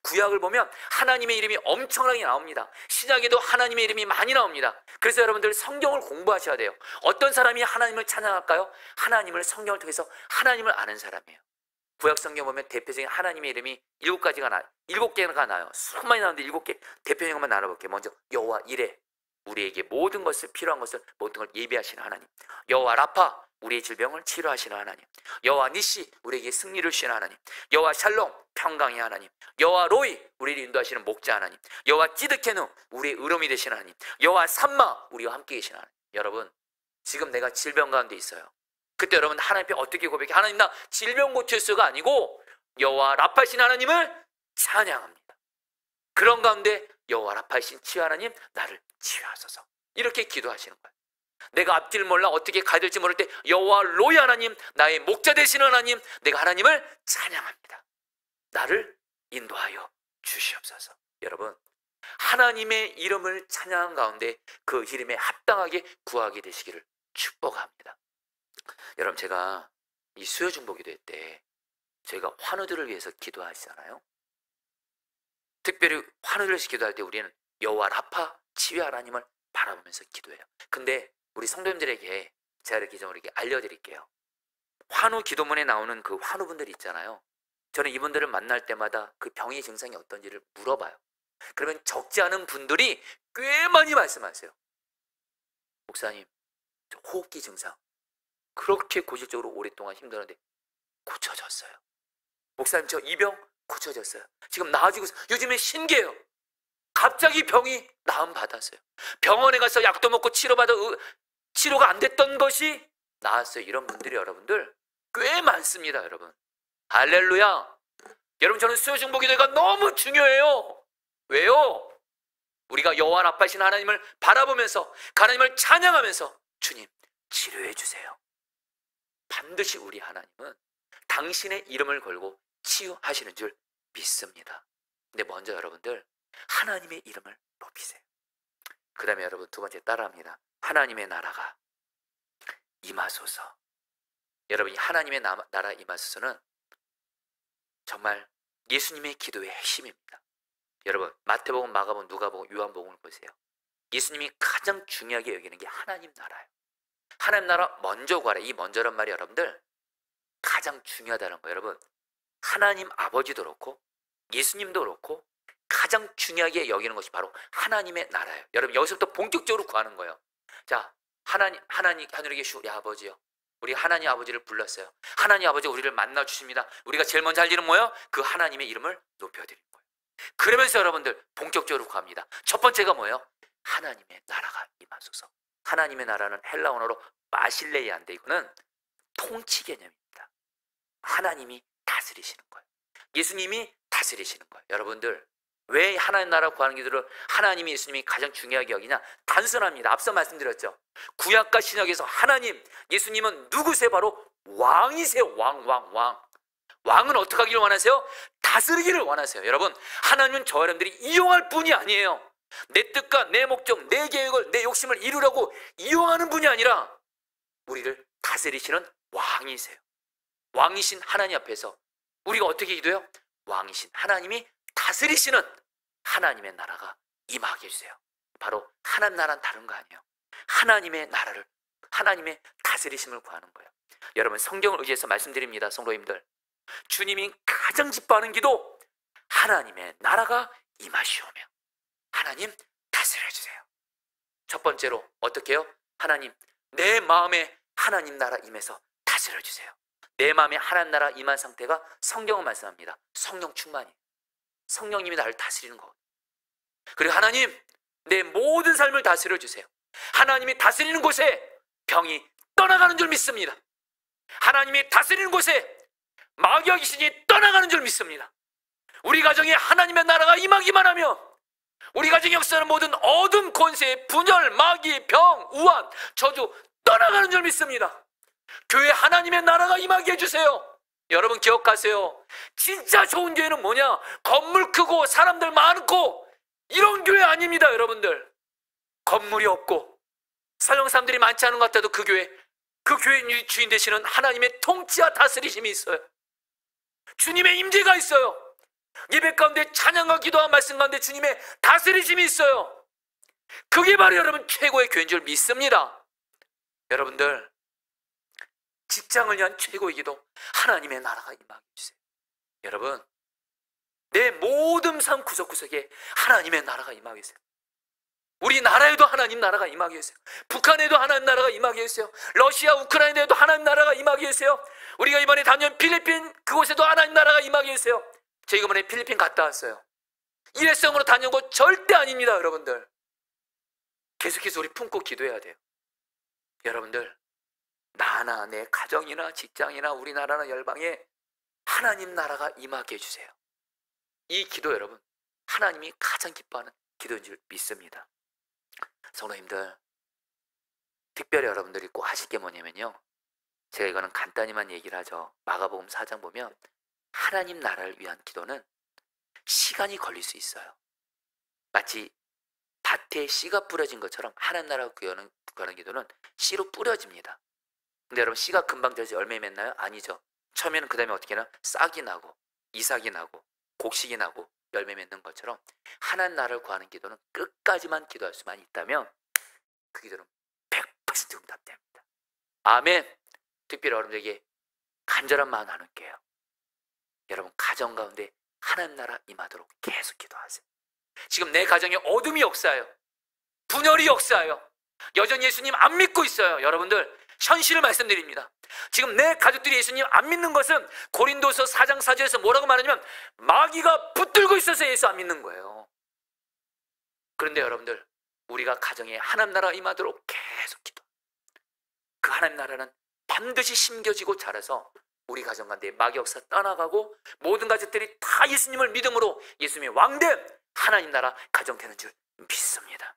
구약을 보면 하나님의 이름이 엄청나게 나옵니다. 신약에도 하나님의 이름이 많이 나옵니다. 그래서 여러분들 성경을 공부하셔야 돼요. 어떤 사람이 하나님을 찬양할까요? 하나님을 성경을 통해서 하나님을 아는 사람이에요. 구약 성경 보면 대표적인 하나님의 이름이 7개가 나요. 수많이 나오는데 7개 대표적인 것만 나눠볼게요. 먼저 여호와 이레, 우리에게 모든 것을, 필요한 것을 모든 걸 예비하시는 하나님. 여호와 라파, 우리의 질병을 치료하시는 하나님. 여호와 니시, 우리에게 승리를 주시는 하나님. 여호와 샬롬, 평강의 하나님. 여호와 로이, 우리를 인도하시는 목자 하나님. 여호와 찌드케누, 우리의 의로움이 되시는 하나님. 여호와 삼마, 우리와 함께 계시는 하나님. 여러분, 지금 내가 질병 가운데 있어요. 그때 여러분 하나님 앞에 어떻게 고백해? 하나님, 나 질병 고쳤어가 아니고 여호와 라파신 하나님을 찬양합니다. 그런 가운데 여호와 라파신 치유 하나님, 나를 치유하소서, 이렇게 기도하시는 거예요. 내가 앞길 몰라 어떻게 가야 될지 모를 때 여호와 로이 하나님, 나의 목자 되시는 하나님, 내가 하나님을 찬양합니다. 나를 인도하여 주시옵소서. 여러분, 하나님의 이름을 찬양한 가운데 그 이름에 합당하게 구하게 되시기를 축복합니다. 여러분, 제가 이 수요중보기도회 때 저희가 환우들을 위해서 기도하시잖아요. 특별히 환우들을 기도할 때 우리는 여호와 라파, 치유 하나님을 바라보면서 기도해요. 근데 우리 성도님들에게 제가 이렇게 좀 알려드릴게요. 환우 기도문에 나오는 그 환우분들 있잖아요. 저는 이분들을 만날 때마다 그 병의 증상이 어떤지를 물어봐요. 그러면 적지 않은 분들이 꽤 많이 말씀하세요. 목사님, 저 호흡기 증상 그렇게 고질적으로 오랫동안 힘들었는데 고쳐졌어요. 목사님, 저 이 병 고쳐졌어요. 지금 나아지고 있어요. 요즘에 신기해요. 갑자기 병이 나음 받았어요. 병원에 가서 약도 먹고 치료가 안 됐던 것이 나았어요. 이런 분들이 여러분들 꽤 많습니다. 여러분, 할렐루야. 여러분, 저는 수요중보기도회가 너무 중요해요. 왜요? 우리가 여호와 라파신 하나님을 바라보면서 하나님을 찬양하면서 주님 치료해 주세요. 반드시 우리 하나님은 당신의 이름을 걸고 치유하시는 줄 믿습니다. 근데 먼저 여러분들 하나님의 이름을 높이세요. 그 다음에 여러분 두 번째 따라합니다. 하나님의 나라가 임하소서. 여러분, 이 하나님의 나라 임하소서는 정말 예수님의 기도의 핵심입니다. 여러분, 마태복음, 마가복음, 누가복음, 요한복음을 보세요. 예수님이 가장 중요하게 여기는 게 하나님 나라예요. 하나님 나라 먼저 구하라. 이 먼저란 말이 여러분들 가장 중요하다는 거예요. 여러분, 하나님 아버지도 그렇고 예수님도 그렇고 가장 중요하게 여기는 것이 바로 하나님의 나라예요. 여러분 여기서부터 본격적으로 구하는 거예요. 자, 하나님 하늘에 계시고 우리 아버지요. 우리 하나님 아버지를 불렀어요. 하나님 아버지 우리를 만나 주십니다. 우리가 제일 먼저 할 일은 뭐예요? 그 하나님의 이름을 높여드리는 거예요. 그러면서 여러분들 본격적으로 구합니다. 첫 번째가 뭐예요? 하나님의 나라가 임하소서. 하나님의 나라는 헬라 언어로 마실레이아인데 이거는 통치 개념입니다. 하나님이 다스리시는 거예요. 예수님이 다스리시는 거예요. 여러분들 왜 하나님 나라 구하는 기도를 하나님이 예수님이 가장 중요하게 여기냐? 단순합니다. 앞서 말씀드렸죠. 구약과 신약에서 하나님, 예수님은 누구세요? 바로 왕이세요. 왕. 왕은 어떻게 하기를 원하세요? 다스리기를 원하세요. 여러분, 하나님은 저 여러분들이 이용할 분이 아니에요. 내 뜻과 내 목적, 내 계획을, 내 욕심을 이루려고 이용하는 분이 아니라 우리를 다스리시는 왕이세요. 왕이신 하나님 앞에서 우리가 어떻게 기도해요? 왕이신 하나님이 다스리시는 하나님의 나라가 임하게 해주세요. 바로 하나님 나라는 다른 거 아니에요. 하나님의 나라를, 하나님의 다스리심을 구하는 거예요. 여러분 성경을 의지해서 말씀드립니다. 성도님들, 주님이 가장 기뻐하는 기도, 하나님의 나라가 임하시오며 하나님 다스려주세요. 첫 번째로 어떻게 해요? 하나님, 내 마음에 하나님 나라 임해서 다스려주세요. 내 마음에 하나님 나라 임한 상태가 성경은 말씀합니다. 성령 충만이에요. 성령님이 나를 다스리는 거거든요. 그리고 하나님, 내 모든 삶을 다스려주세요. 하나님이 다스리는 곳에 병이 떠나가는 줄 믿습니다. 하나님이 다스리는 곳에 마귀와 귀신이 떠나가는 줄 믿습니다. 우리 가정에 하나님의 나라가 임하기만 하면 우리 가정에 역사하는 모든 어둠, 권세, 분열, 마귀, 병, 우한, 저주 떠나가는 줄 믿습니다. 교회 하나님의 나라가 임하게 해주세요. 여러분 기억하세요. 진짜 좋은 교회는 뭐냐? 건물 크고 사람들 많고 이런 교회 아닙니다. 여러분들 건물이 없고 사용 사람들이 많지 않은 것 같아도 그 교회 주인 되시는 하나님의 통치와 다스리심이 있어요. 주님의 임재가 있어요. 예배 가운데 찬양과 기도와 말씀 가운데 주님의 다스리심이 있어요. 그게 바로 여러분 최고의 교회인 줄 믿습니다. 여러분들 직장을 위한 최고의 기도, 하나님의 나라가 임하게 해주세요. 여러분 내 모든 삶 구석구석에 하나님의 나라가 임하게 해주세요. 우리 나라에도 하나님 나라가 임하게 해주세요. 북한에도 하나님 나라가 임하게 해주세요. 러시아, 우크라이나에도 하나님 나라가 임하게 해주세요. 우리가 이번에 다녀온 필리핀 그곳에도 하나님 나라가 임하게 해주세요. 제가 이번에 필리핀 갔다 왔어요. 일회성으로 다녀온 거 절대 아닙니다. 여러분들 계속해서 우리 품고 기도해야 돼요. 여러분들 나나 내 가정이나 직장이나 우리나라나 열방에 하나님 나라가 임하게 해주세요. 이 기도 여러분 하나님이 가장 기뻐하는 기도인 줄 믿습니다. 성도님들 특별히 여러분들이 꼭 하실 게 뭐냐면요, 제가 이거는 간단히만 얘기를 하죠. 마가복음 4장 보면 하나님 나라를 위한 기도는 시간이 걸릴 수 있어요. 마치 밭에 씨가 뿌려진 것처럼 하나님 나라를 구하는 기도는 씨로 뿌려집니다. 근데 여러분 씨가 금방 들어서 열매 맺나요? 아니죠. 처음에는 그 다음에 어떻게 하나? 싹이 나고 이삭이 나고 곡식이 나고 열매 맺는 것처럼 하나님 나라를 구하는 기도는 끝까지만 기도할 수만 있다면 그 기도는 100% 응답됩니다. 아멘. 특별히 여러분들에게 간절한 마음 나눌게요. 여러분 가정 가운데 하나님 나라 임하도록 계속 기도하세요. 지금 내 가정에 어둠이 역사해요. 분열이 역사해요. 여전히 예수님 안 믿고 있어요. 여러분들 현실을 말씀드립니다. 지금 내 가족들이 예수님 안 믿는 것은 고린도서 4장 4절에서 뭐라고 말하냐면 마귀가 붙들고 있어서 예수 안 믿는 거예요. 그런데 여러분들 우리가 가정에 하나님 나라가 임하도록 계속 기도. 그 하나님 나라는 반드시 심겨지고 자라서 우리 가정 가운데 마귀 역사 떠나가고 모든 가족들이 다 예수님을 믿음으로 예수님의 왕된 하나님 나라 가정 되는 줄 믿습니다.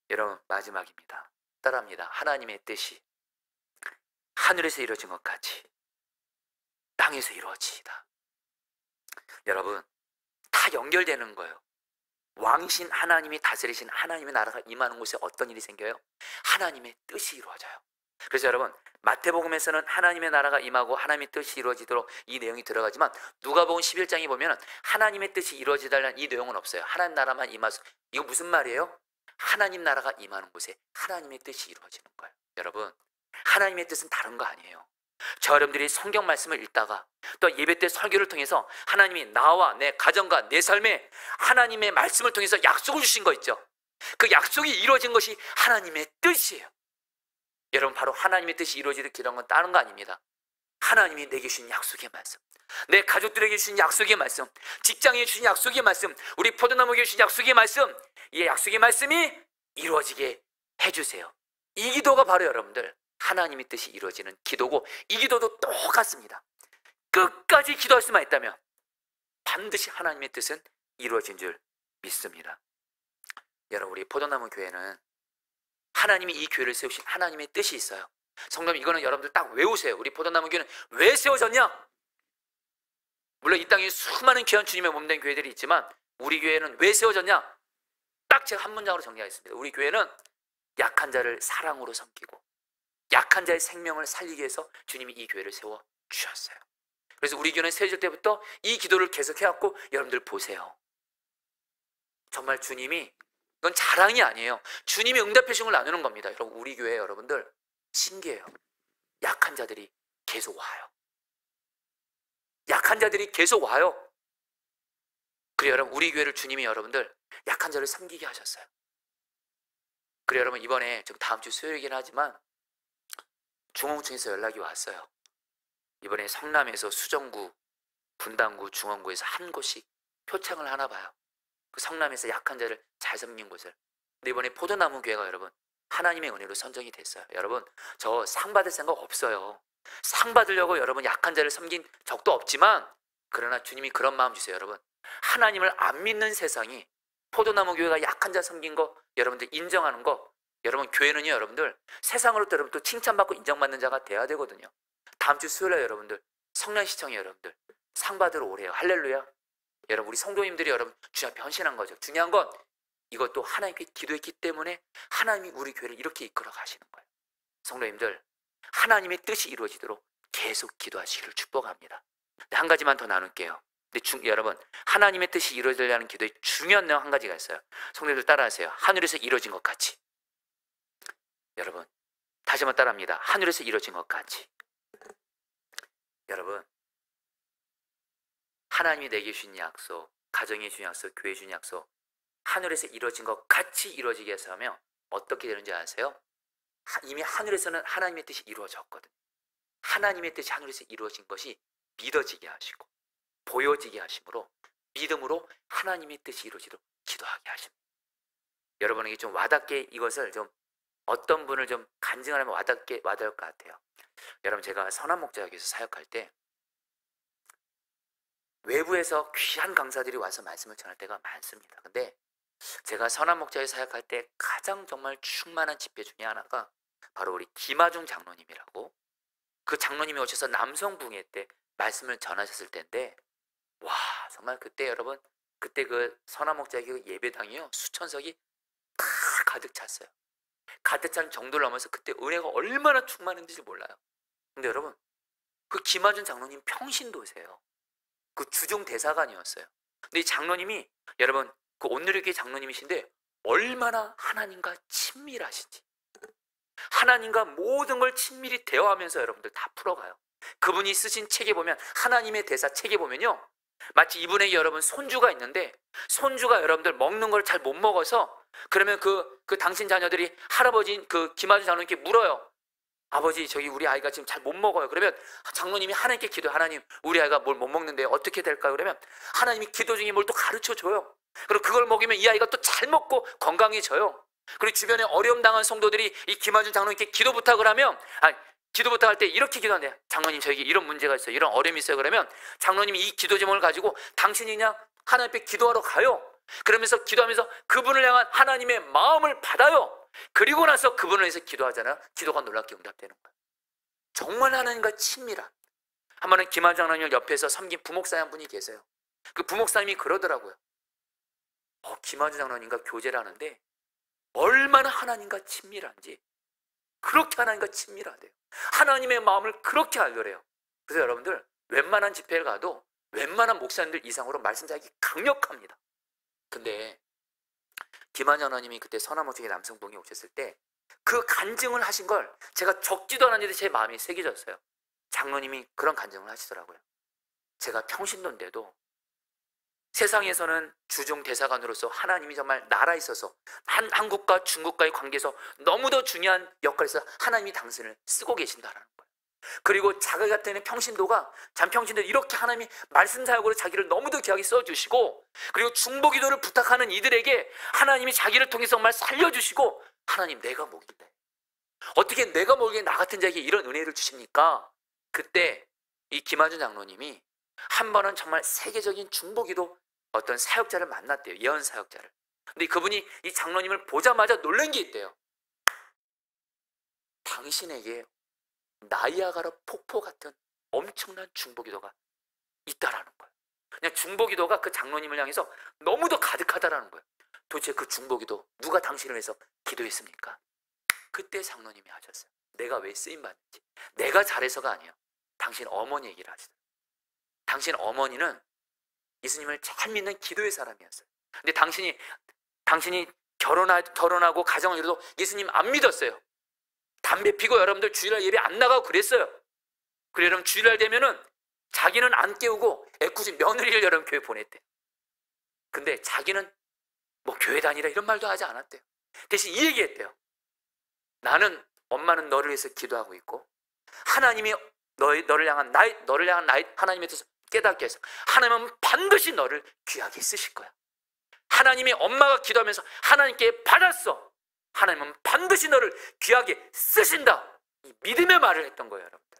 여러분 마지막입니다. 따라합니다. 하나님의 뜻이 하늘에서 이루어진 것 같이 땅에서 이루어지이다. 여러분 다 연결되는 거예요. 왕이신 하나님이 다스리신 하나님의 나라가 임하는 곳에 어떤 일이 생겨요? 하나님의 뜻이 이루어져요. 그래서 여러분 마태복음에서는 하나님의 나라가 임하고 하나님의 뜻이 이루어지도록 이 내용이 들어가지만 누가복음 11장에 보면 하나님의 뜻이 이루어지달라는 이 내용은 없어요. 하나님 나라만 임하소. 이거 무슨 말이에요? 하나님 나라가 임하는 곳에 하나님의 뜻이 이루어지는 거예요. 여러분 하나님의 뜻은 다른 거 아니에요. 저 여러분들이 성경 말씀을 읽다가 또 예배 때 설교를 통해서 하나님이 나와 내 가정과 내 삶에 하나님의 말씀을 통해서 약속을 주신 거 있죠. 그 약속이 이루어진 것이 하나님의 뜻이에요. 여러분, 바로 하나님의 뜻이 이루어지듯 기도한 건 다른 거 아닙니다. 하나님이 내게 주신 약속의 말씀, 내 가족들에게 주신 약속의 말씀, 직장에 주신 약속의 말씀, 우리 포도나무에게 주신 약속의 말씀, 이 약속의 말씀이 이루어지게 해주세요. 이 기도가 바로 여러분들 하나님의 뜻이 이루어지는 기도고, 이 기도도 똑같습니다. 끝까지 기도할 수만 있다면 반드시 하나님의 뜻은 이루어진 줄 믿습니다. 여러분, 우리 포도나무 교회는 하나님이 이 교회를 세우신 하나님의 뜻이 있어요. 성도님, 이거는 여러분들 딱 외우세요. 우리 포도나무 교회는 왜 세워졌냐? 물론 이 땅에 수많은 귀한 주님의 몸된 교회들이 있지만 우리 교회는 왜 세워졌냐? 딱 제가 한 문장으로 정리하겠습니다. 우리 교회는 약한 자를 사랑으로 섬기고 약한 자의 생명을 살리기 위해서 주님이 이 교회를 세워주셨어요. 그래서 우리 교회는 세워질 때부터 이 기도를 계속해왔고, 여러분들 보세요. 정말 주님이, 이건 자랑이 아니에요. 주님이 응답해 주신 걸 나누는 겁니다. 여러분, 우리 교회 여러분들 신기해요. 약한 자들이 계속 와요. 약한 자들이 계속 와요. 그래요, 여러분, 우리 교회를 주님이 여러분들 약한 자를 섬기게 하셨어요. 그래요, 여러분, 이번에 지금 다음 주 수요일이긴 하지만 중원구청에서 연락이 왔어요. 이번에 성남에서 수정구, 분당구, 중원구에서 한 곳씩 표창을 하나 봐요. 그 성남에서 약한 자를 잘 섬긴 곳을. 근데 이번에 포도나무 교회가 여러분 하나님의 은혜로 선정이 됐어요. 여러분, 저 상 받을 생각 없어요. 상 받으려고 여러분 약한 자를 섬긴 적도 없지만, 그러나 주님이 그런 마음 주세요. 여러분, 하나님을 안 믿는 세상이 포도나무 교회가 약한 자 섬긴 거 여러분들 인정하는 거, 여러분 교회는요 여러분들 세상으로부터 여러분 또 칭찬받고 인정받는 자가 돼야 되거든요. 다음 주 수요일에 여러분들 성남시청에 여러분들 상 받으러 오래요. 할렐루야. 여러분, 우리 성도님들이 여러분 주 앞에 헌신한 거죠. 중요한 건 이것도 하나님께 기도했기 때문에 하나님이 우리 교회를 이렇게 이끌어 가시는 거예요. 성도님들, 하나님의 뜻이 이루어지도록 계속 기도하시기를 축복합니다. 한 가지만 더 나눌게요. 근데 여러분, 하나님의 뜻이 이루어지려는 기도의 중요한 내용 한 가지가 있어요. 성도님들 따라하세요. 하늘에서 이루어진 것 같이. 여러분, 다시 한번 따라합니다. 하늘에서 이루어진 것 같이. 여러분, 하나님이 내게 주신 약속, 가정에 주신 약속, 교회에 주신 약속, 하늘에서 이루어진 것 같이 이루어지게 해서 하면 어떻게 되는지 아세요? 이미 하늘에서는 하나님의 뜻이 이루어졌거든요. 하나님의 뜻이 하늘에서 이루어진 것이 믿어지게 하시고 보여지게 하심으로 믿음으로 하나님의 뜻이 이루어지도록 기도하게 하십니다. 여러분에게 좀 와닿게 이것을 좀 어떤 분을 좀 간증을 하면 와닿을 것 같아요. 여러분, 제가 선한목자역에서 사역할 때 외부에서 귀한 강사들이 와서 말씀을 전할 때가 많습니다. 근데 제가 선한목자에 사역할 때 가장 정말 충만한 집회 중에 하나가 바로 우리 김아중 장로님이라고, 그 장로님이 오셔서 남성붕회 때 말씀을 전하셨을 때인데, 와, 정말 그때 여러분, 그때 그 선한목자의 그 예배당이요 수천석이 다 가득 찼어요. 가득 찬 정도를 넘어서 그때 은혜가 얼마나 충만한지 몰라요. 근데 여러분, 그 김아중 장로님 평신도세요. 그 주중 대사관이었어요. 근데 이 장로님이 여러분 그 온누리교회 장로님이신데 얼마나 하나님과 친밀하신지, 하나님과 모든 걸 친밀히 대화하면서 여러분들 다 풀어가요. 그분이 쓰신 책에 보면, 하나님의 대사 책에 보면요, 마치 이분에게 여러분 손주가 있는데, 손주가 여러분들 먹는 걸 잘 못 먹어서, 그러면 그 당신 자녀들이 할아버지인 그 김아주 장로님께 물어요. 아버지, 저기 우리 아이가 지금 잘 못 먹어요. 그러면 장로님이 하나님께 기도해. 하나님, 우리 아이가 뭘 못 먹는데 어떻게 될까요? 그러면 하나님이 기도 중에 뭘 또 가르쳐줘요. 그리고 그걸 먹이면 이 아이가 또 잘 먹고 건강해져요. 그리고 주변에 어려움 당한 성도들이 이 김아준 장로님께 기도 부탁을 하면, 기도 부탁할 때 이렇게 기도한대요. 장로님, 저에게 이런 문제가 있어요. 이런 어려움이 있어요. 그러면 장로님이 이 기도 제목을 가지고 당신이 그냥 하나님 앞에 기도하러 가요. 그러면서 기도하면서 그분을 향한 하나님의 마음을 받아요. 그리고 나서 그분을 위해서 기도하잖아요. 기도가 놀랍게 응답되는 거예요. 정말 하나님과 친밀한. 한 번은 김아준 장로님 옆에서 섬긴 부목사님 한 분이 계세요. 그 부목사님이 그러더라고요. 김아준 장로님과 교제를 하는데 얼마나 하나님과 친밀한지, 그렇게 하나님과 친밀하대요. 하나님의 마음을 그렇게 알더래요. 그래서 여러분들 웬만한 집회를 가도 웬만한 목사님들 이상으로 말씀 자기 강력합니다. 근데 김아준 장로님이 그때 선화모청의 남성동에 오셨을 때 그 간증을 하신 걸 제가 적지도 않았는데 제 마음이 새겨졌어요. 장로님이 그런 간증을 하시더라고요. 제가 평신도인데도 세상에서는 주중 대사관으로서 하나님이 정말 나라에 있어서 한국과 중국과의 관계에서 너무도 중요한 역할에서 하나님이 당신을 쓰고 계신다라는 거예요. 그리고 자기 같은 평신도가 잠평신도 이렇게 하나님이 말씀 사역으로 자기를 너무도 귀하게 써주시고, 그리고 중보기도를 부탁하는 이들에게 하나님이 자기를 통해서 정말 살려주시고, 하나님 내가 목인데 어떻게 내가 모르게 나 같은 자에게 이런 은혜를 주십니까? 그때 이 김한준 장로님이 한 번은 정말 세계적인 중보기도 어떤 사역자를 만났대요. 예언 사역자를. 근데 그분이 이 장로님을 보자마자 놀란 게 있대요. 당신에게 나이아가라 폭포 같은 엄청난 중보기도가 있다라는 거예요. 그냥 중보기도가 그 장로님을 향해서 너무도 가득하다라는 거예요. 도대체 그 중보기도 누가 당신을 위해서 기도했습니까? 그때 장로님이 하셨어요. 내가 왜 쓰임받는지. 내가 잘해서가 아니에요. 당신 어머니 얘기를 하시더라고요. 당신 어머니는 예수님을 잘 믿는 기도의 사람이었어요. 근데 당신이 결혼하고 가정을 이뤄도 예수님 안 믿었어요. 담배 피고 여러분들 주일날 예배 안 나가고 그랬어요. 그래 여러분 주일날 되면은 자기는 안 깨우고 애꿎이 며느리를 여러분 교회 보냈대요. 근데 자기는 뭐 교회 다니라 이런 말도 하지 않았대요. 대신 이 얘기했대요. 나는 엄마는 너를 위해서 기도하고 있고 하나님이 너를 향한 나의 하나님의 뜻을 깨닫게 해서 하나님은 반드시 너를 귀하게 쓰실 거야. 하나님이 엄마가 기도하면서 하나님께 받았어. 하나님은 반드시 너를 귀하게 쓰신다. 이 믿음의 말을 했던 거예요, 여러분들.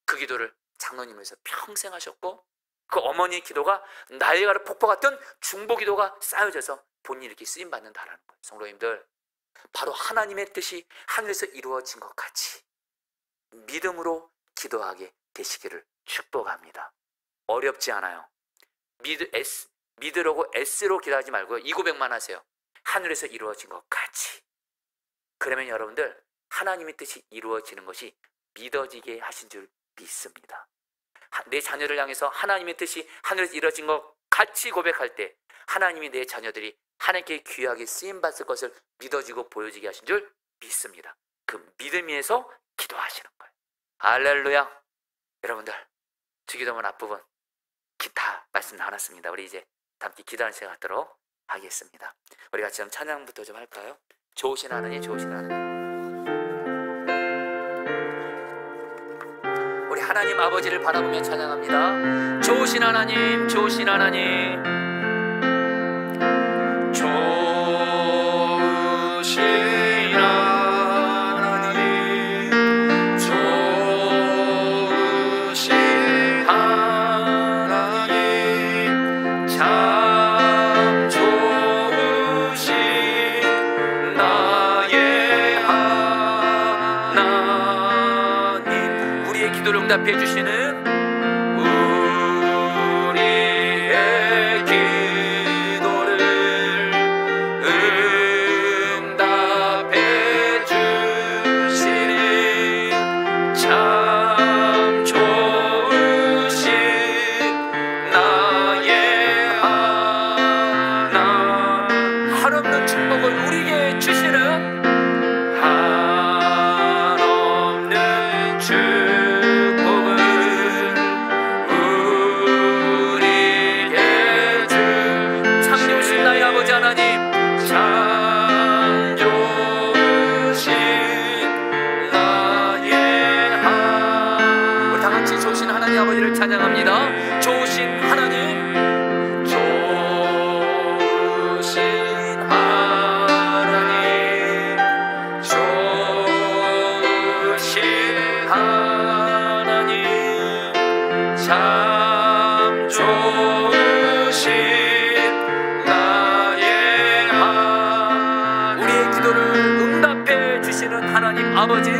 그 기도를 장로님에서 평생 하셨고 그 어머니의 기도가 나이아가라 폭포 같은 중보 기도가 쌓여져서 본인이 이렇게 쓰임 받는다라는 거예요. 성도님들, 바로 하나님의 뜻이 하늘에서 이루어진 것 같이 믿음으로 기도하게 되시기를 축복합니다. 어렵지 않아요. 믿으라고 S로 기도하지 말고요. 이 고백만 하세요. 하늘에서 이루어진 것 같이. 그러면 여러분들 하나님의 뜻이 이루어지는 것이 믿어지게 하신 줄 믿습니다. 내 자녀를 향해서 하나님의 뜻이 하늘에서 이루어진 것 같이 고백할 때 하나님이 내 자녀들이 하나님께 귀하게 쓰임받을 것을 믿어지고 보여지게 하신 줄 믿습니다. 그 믿음 위에서 기도하시는 거예요. 할렐루야. 여러분들 주기도문 앞부분 기타 말씀 나눴습니다. 우리 이제 함께 기도하는 시간 갖도록 하겠습니다. 우리 같이 좀 찬양부터 좀 할까요? 좋으신 하나님, 좋으신 하나님. 우리 하나님 아버지를 바라보며 찬양합니다. 좋으신 하나님, 좋으신 하나님. 좋으신 하나님, 좋으신 하나님, 참 좋으신 나의 하나님. 우리의 기도를 응답해 주시는 아버지를 찬양합니다. 좋으신 하나님, 좋으신 하나님, 좋으신 하나님, 참 좋으신 나의 하나님. 우리의 기도를 응답해 주시는 하나님 아버지,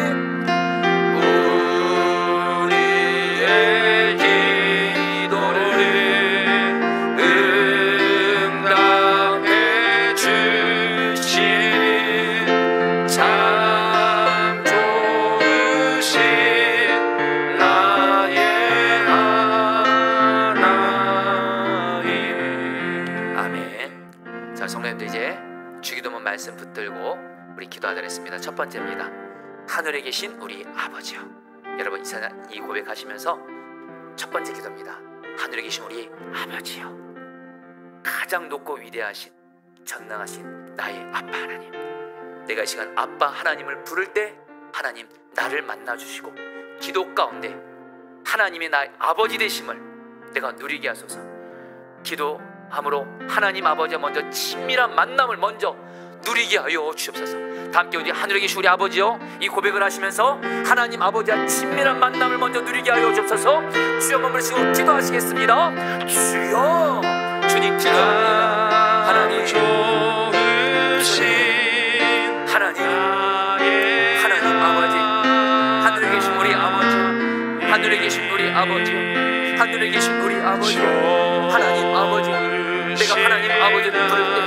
말씀 붙들고 우리 기도하도록 하겠습니다. 첫 번째입니다. 하늘에 계신 우리 아버지요, 여러분 이 고백하시면서 첫 번째 기도입니다. 하늘에 계신 우리 아버지요, 가장 높고 위대하신 전능하신 나의 아빠 하나님, 내가 이 시간 아빠 하나님을 부를 때 하나님 나를 만나주시고 기도 가운데 하나님의 나의 아버지 되심을 내가 누리게 하소서. 기도함으로 하나님 아버지와 먼저 친밀한 만남을 먼저 누리게 하여 주옵소서. 다 함께 우리 하늘에 계신 우리 아버지요, 이 고백을 하시면서 하나님 아버지와 친밀한 만남을 먼저 누리게 하여 주옵소서. 주여 머무르시고 기도하시겠습니다. 주여, 주님 기도합니다. 하나님 좋으신 하나님 아버지, 하늘에 계신 우리 아버지, 하늘에 계신 우리 아버지, 하늘에 계신 우리 아버지, 하나님 아버지, 내가 하나님 아버지를 부를 때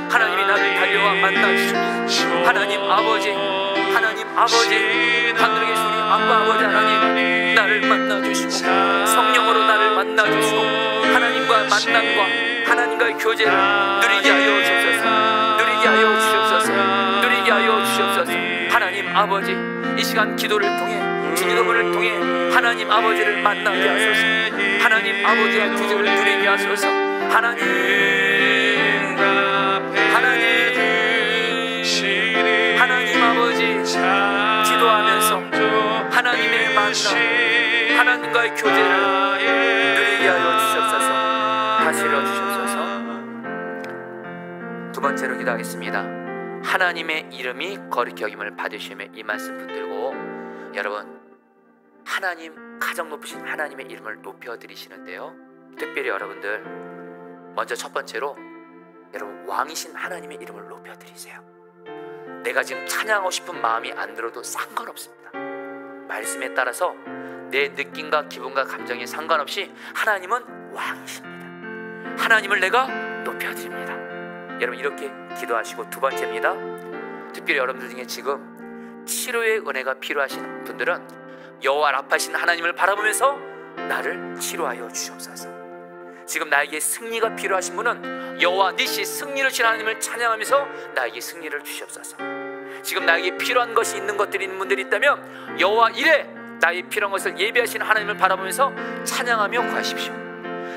하나님이 나를 달려와 만나주십니다. 하나님 아버지, 하나님 아버지, 하늘에 계신 우리 아빠 아버지 하나님, 나를 만나주시고 성령으로 나를 만나주시고 하나님과 만남과 하나님과의 교제를 누리게 하여 주옵소서. 누리게 하여 주옵소서. 누리게 하여 주옵소서. 하나님 아버지, 이 시간 기도를 통해 기도문을 통해 하나님 아버지를 만나게 하소서. 하나님 아버지와 교제를 누리게 하소서. 하나님 아버지, 기도하면서 하나님의 만남, 하나님과의 교제를 누리게 하여 주옵소서. 다스려 주옵소서. 두 번째로 기도하겠습니다. 하나님의 이름이 거룩히 여김을 받으시며 이 말씀 붙들고 여러분, 하나님, 가장 높으신 하나님의 이름을 높여드리시는데요, 특별히 여러분들 먼저 첫 번째로 여러분 왕이신 하나님의 이름을 높여드리세요. 내가 지금 찬양하고 싶은 마음이 안 들어도 상관없습니다. 말씀에 따라서 내 느낌과 기분과 감정에 상관없이 하나님은 왕이십니다. 하나님을 내가 높여드립니다. 여러분 이렇게 기도하시고, 두 번째입니다. 특별히 여러분들 중에 지금 치료의 은혜가 필요하신 분들은 여호와 라파신 하나님을 바라보면서 나를 치료하여 주옵소서. 지금 나에게 승리가 필요하신 분은 여호와 니시 승리를 주신 하나님을 찬양하면서 나에게 승리를 주시옵소서. 지금 나에게 필요한 것이 있는 것들이 있는 분들이 있다면 여호와 이레, 나의 필요한 것을 예비하시는 하나님을 바라보면서 찬양하며 구하십시오.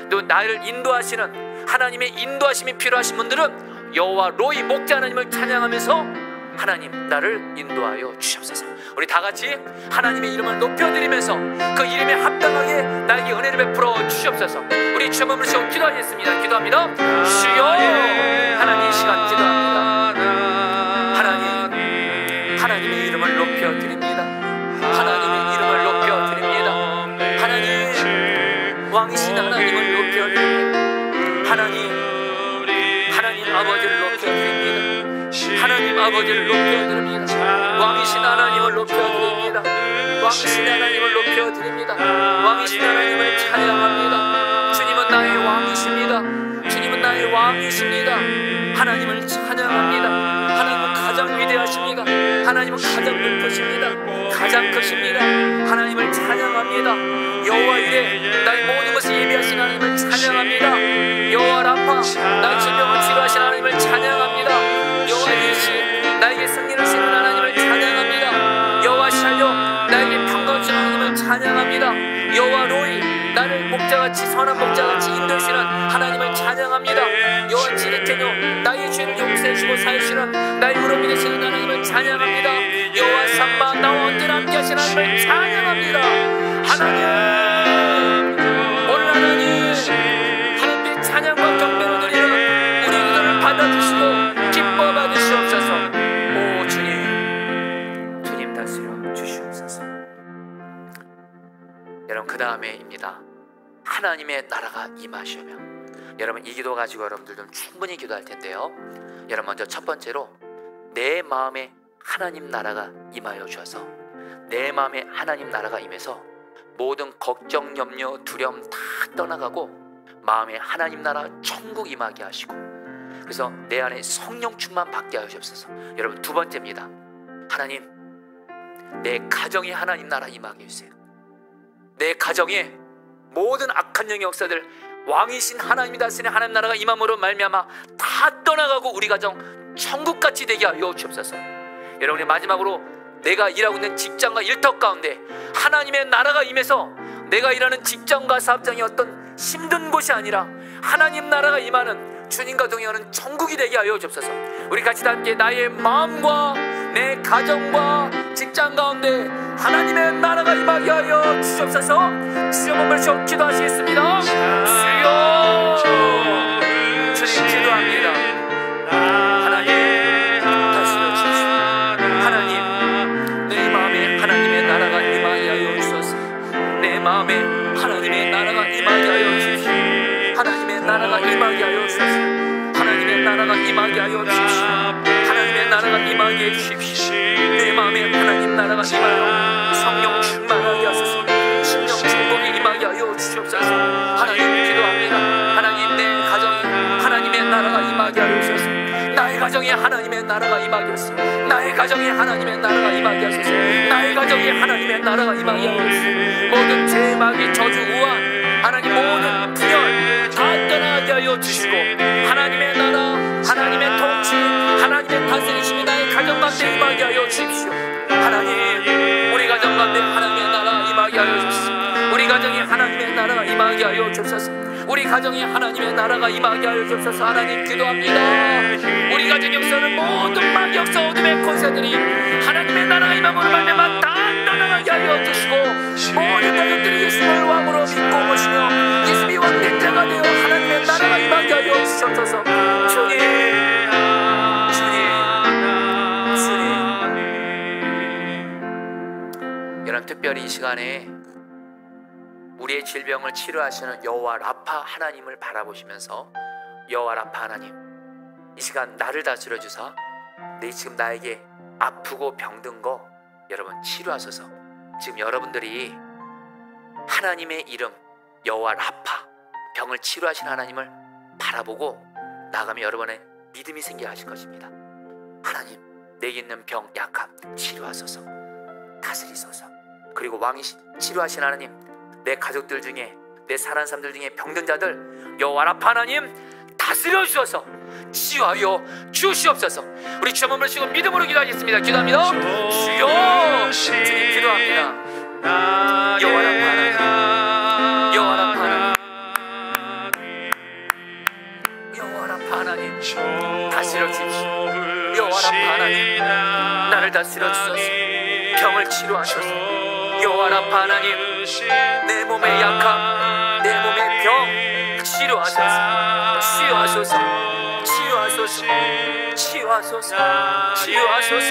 또 나를 인도하시는 하나님의 인도하심이 필요하신 분들은 여호와 로이 목자 하나님을 찬양하면서 하나님 나를 인도하여 주시옵소서. 우리 다 같이 하나님의 이름을 높여드리면서 그 이름에 합당하게 나에게 은혜를 베풀어 주시옵소서. 우리 주여 머무르시고 기도하겠습니다. 기도합니다. 주여, 하나님 이 시간 기도합니다. 하나님의 이름을 높여드립니다. 하나님의 이름을 높여드립니다. 하나님, 왕이신 하나님을 높여드립니다. 하나님 아버지를 높여드립니다. 하나님 아버지를 높여드립니다. 왕이신 하나님을 높여드립니다. 왕이신 하나님을 높여드립니다. 왕이신 하나님을 찬양합니다. 주님은 나의 왕이십니다. 주님은 나의 왕이십니다. 하나님을 찬양합니다. 하나님은 가장 위대하십니다. 하나님은 가장 높으십니다. 가장 크십니다. 하나님을 찬양합니다. 여호와 이레, 나의 모든 것을 예비하신 하나님을 찬양합니다. 여호와 라파, 나의 질병을 치료하신 하나님을 찬양합니다. 여호와 니시, 나에게 승리를 주시는 하나님을 찬양합니다. 여호와 샬롬, 나에게 평강을 주시는 하나님을 찬양합니다. 여호와 로이, 나를 목자같이 선한 목자같이 인도하시는 하나님을 찬양합니다. 여호와 지르테뇨, 나의 죄를 용서해 주시고 사하시는 나의 무릎이 되시는 하나님을 찬양합니다. 여호와 삼바, 나와 언제나 함께 하시는 하나님을 찬양합니다. 하나님, 오늘 하나님의 찬양과 경배로 드리는 우리 기도를 받아주시고 기뻐 받으시옵소서. 오 주님 다스려 주시옵소서. 여러분 그 다음에입니다. 하나님의 나라가 임하시면, 여러분 이 기도 가지고 여러분들 좀 충분히 기도할 텐데요, 여러분 먼저 첫 번째로 내 마음에 하나님 나라가 임하여 주어서, 내 마음에 하나님 나라가 임해서 모든 걱정, 염려, 두려움 다 떠나가고 마음에 하나님 나라 천국 임하게 하시고, 그래서 내 안에 성령 충만 받게 하시옵소서. 여러분 두 번째입니다. 하나님, 내 가정에 하나님 나라 임하게 해주세요. 내 가정에 모든 악한 영의 역사들 왕이신 하나님이 다스리는 하나님 나라가 임함으로 말미암아 다 떠나가고 우리 가정 천국같이 되게 하여 주옵소서. 여러분의 마지막으로 내가 일하고 있는 직장과 일터 가운데 하나님의 나라가 임해서 내가 일하는 직장과 사업장이 어떤 힘든 곳이 아니라 하나님 나라가 임하는 주님과 동행하는 천국이 되게 하여 주옵소서. 우리 같이 다 함께 나의 마음과 내 가정과 직장 가운데 하나님의 나라가 임하게 하여 주옵소서. 주여 몸을 쉬어 기도하시겠습니다. 주여, 주님 기도합니다. 하나님 다스려 주십시오. 하나님 내 마음에 하나님의 나라가 임하게 하여 주소서. 내 마음에 하나님의 나라가 임하게 하여 주십시오. 하나님의 나라가 임하게 하여 주소서. 하나님의 나라가 임하게 하여 주십시오. 하나님의 나라가 임하게 해 주십시오. 내 마음에 하나님 나라가 임하여 성령 충만하게 하소서. 심령 축복이 임하게 하여 주시옵소서. 하나님 기도합니다. 하나님 내 가정에 하나님의 나라가 임하게 하여 주소서. 나의 가정에 하나님의 나라가 임하게 하소서. 나의 가정에 하나님의 나라가 임하게 하소서. 나의 가정에 하나님의 나라가 임하게 하여 주소서. 모든 죄, 마귀, 저주, 우한 하나님 모든 분열 다 떠나게 하여 주시고 하나님의 나라, 하나님의 통치, 하나님의 다스리심이 나의 가정 가운데 임하게 하여 주십시오. 하나님 우리 가정 가운데 하나님의 나라 임하게 하여 주십시오. 우리 가정에 하나님의 나라가 임하게 하여 주옵소서. 우리 가정에 하나님의 나라가 임하게 하여 주옵소서. 하나님 기도합니다. 우리 가정 역사는 모든 마귀 역사 어둠의 권세들이 하나님의 나라가 임함으로 말미암아 다 떠나가게 하여 주시고 모든 가족들이 예수를 왕으로 믿고 모시며 예수님이 왕된 자가 되어 하나님의 나라가 임하게 하여 주옵소서. 주님, 여러분 특별히 이 시간에 우리의 질병을 치료하시는 여호와 라파 하나님을 바라보시면서 여호와 라파 하나님, 이 시간 나를 다스려 주사 내 지금 나에게 아프고 병든 거 여러분 치료하소서. 지금 여러분들이 하나님의 이름 여호와 라파 병을 치료하신 하나님을 바라보고 나가면 여러분의 믿음이 생기게 하실 것입니다. 하나님 내게 있는 병 약함 치료하소서. 다스리소서. 그리고 왕이 치료하신 하나님, 내 가족들 중에 내 사랑하는 사람들 중에 병든 자들 여호와 라파 하나님 다스려 주셔서 치유하여 주시옵소서. 우리 주여 몸을 쉬고 믿음으로 기도하겠습니다. 기도합니다. 주여, 주님 기도합니다. 여호와 라파 하나님, 여호와 라파 하나님, 여호와 라파 하나님 다스려 주십시오. 여호와 라파 하나님 나를 다스려 주소서. 병을 치료하소서. 여호와 라파 하나님 내 몸의 약함, 내 몸의 병 치료하소서. 치유하소서. 치유하소서. 치유하소서. 치유하소서.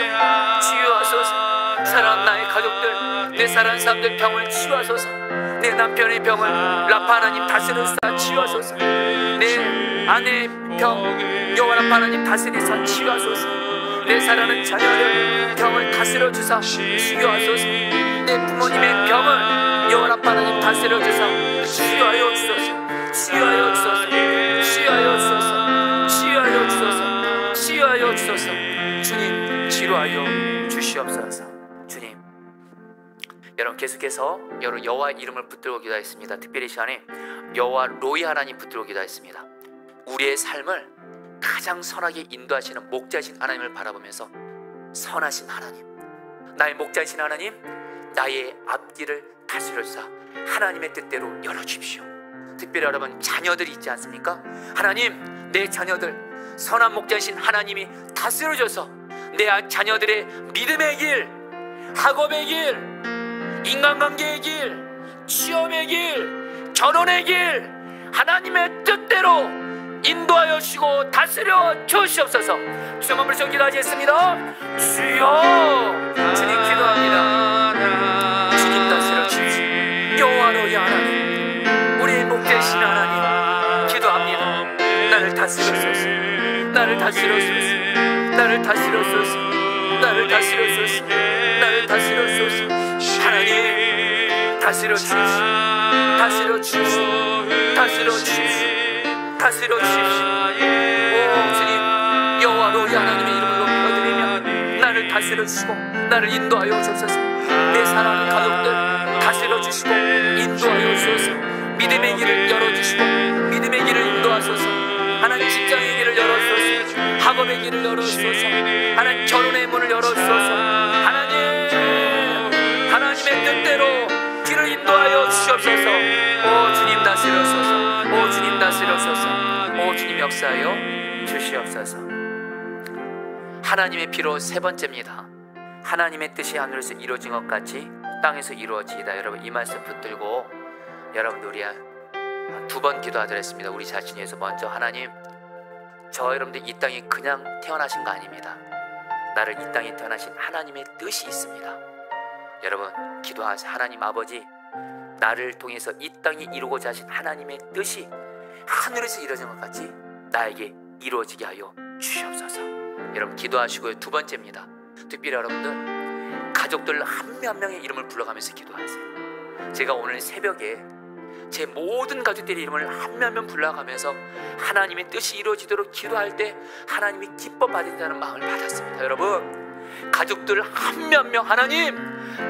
치유하소서. 사랑하는 나의 가족들, 내 사랑하는 사람들 병을 치유하소서. 내 남편의 병을 라파 하나님 다스려서 치유하소서. 내 아내의 병 여호와 라파 하나님 다스리사 치유하소서. 내 사랑하는 자녀들 병을 다스려 주사 치유하소서. 내 부모님의 병을 여호와 라파 하나님 다스려 주사 치유하여 주소서. 치유하여 주소서. 치유하여 주소서. 치유하여 주소서. 치유하여 주소서. 주님 치료하여 주시옵소서. 주님, 여러분 계속해서 여러분 여호와 이름을 붙들고 기도했습니다. 특별히 이 시간에 여호와 로이 하나님 붙들고 기도했습니다. 우리의 삶을 가장 선하게 인도하시는 목자이신 하나님을 바라보면서 선하신 하나님, 나의 목자이신 하나님, 나의 앞길을 다스려 주사 하나님의 뜻대로 열어주십시오. 특별히 여러분 자녀들이 있지 않습니까? 하나님 내 자녀들 선한 목자이신 하나님이 다스려 줘서 내 자녀들의 믿음의 길, 학업의 길, 인간관계의 길, 취업의 길, 결혼의 길 하나님의 뜻대로 인도하여 주시고 다스려 주시옵소서. 주여 몸을 쉬어 기도하겠습니다. 주여, 주님 기도합니다. 주님 다스려 주십시오. 여호와로의 하나님, 우리의 목자이신 하나님 기도합니다. 나를 다스려소서. 나를 다스려소서. 나를 다스려소서. 나를 다스려소서. 나를 다스려소서. 하나님 다스려 주십시오. 다스려 주십시오. 다스려 주십시오. 다스려 주십시오. 오 주님, 여호와로의 하나님의 이름을 높여드리며 나를 다스려 주시고 나를 인도하여 주옵소서. 내 사랑하는 가족들 다스려 주시고 인도하여 주옵소서. 믿음의 길을 열어주시고 믿음의 길을 인도하소서. 하나님 직장의 길을 열어주소서. 학업의 길을 열어주소서. 하나님 결혼의 문을 열어주소서. 하나님 주시옵소서. 오 주님 다스려소서. 오 주님 다스려소서. 오 주님 역사하여 주시옵소서. 하나님의 피로 세 번째입니다. 하나님의 뜻이 하늘에서 이루어진 것 같이 땅에서 이루어지이다. 여러분 이 말씀 붙들고 여러분들 우리 두 번 기도하드렸습니다. 우리 자신에 대해서 먼저 하나님, 저 여러분들 이 땅에 그냥 태어나신 거 아닙니다. 나를 이 땅에 태어나신 하나님의 뜻이 있습니다. 여러분 기도하세요. 하나님 아버지, 나를 통해서 이 땅에 이루고자 하신 하나님의 뜻이 하늘에서 이루어진 것 같이 나에게 이루어지게 하여 주시옵소서. 여러분 기도하시고요. 두 번째입니다. 특별히 여러분들 가족들 한 명 한 명의 이름을 불러가면서 기도하세요. 제가 오늘 새벽에 제 모든 가족들의 이름을 한 명 한 명 불러가면서 하나님의 뜻이 이루어지도록 기도할 때 하나님이 기뻐 받으신다는 마음을 받았습니다. 여러분 가족들 한 명 한 명, 하나님,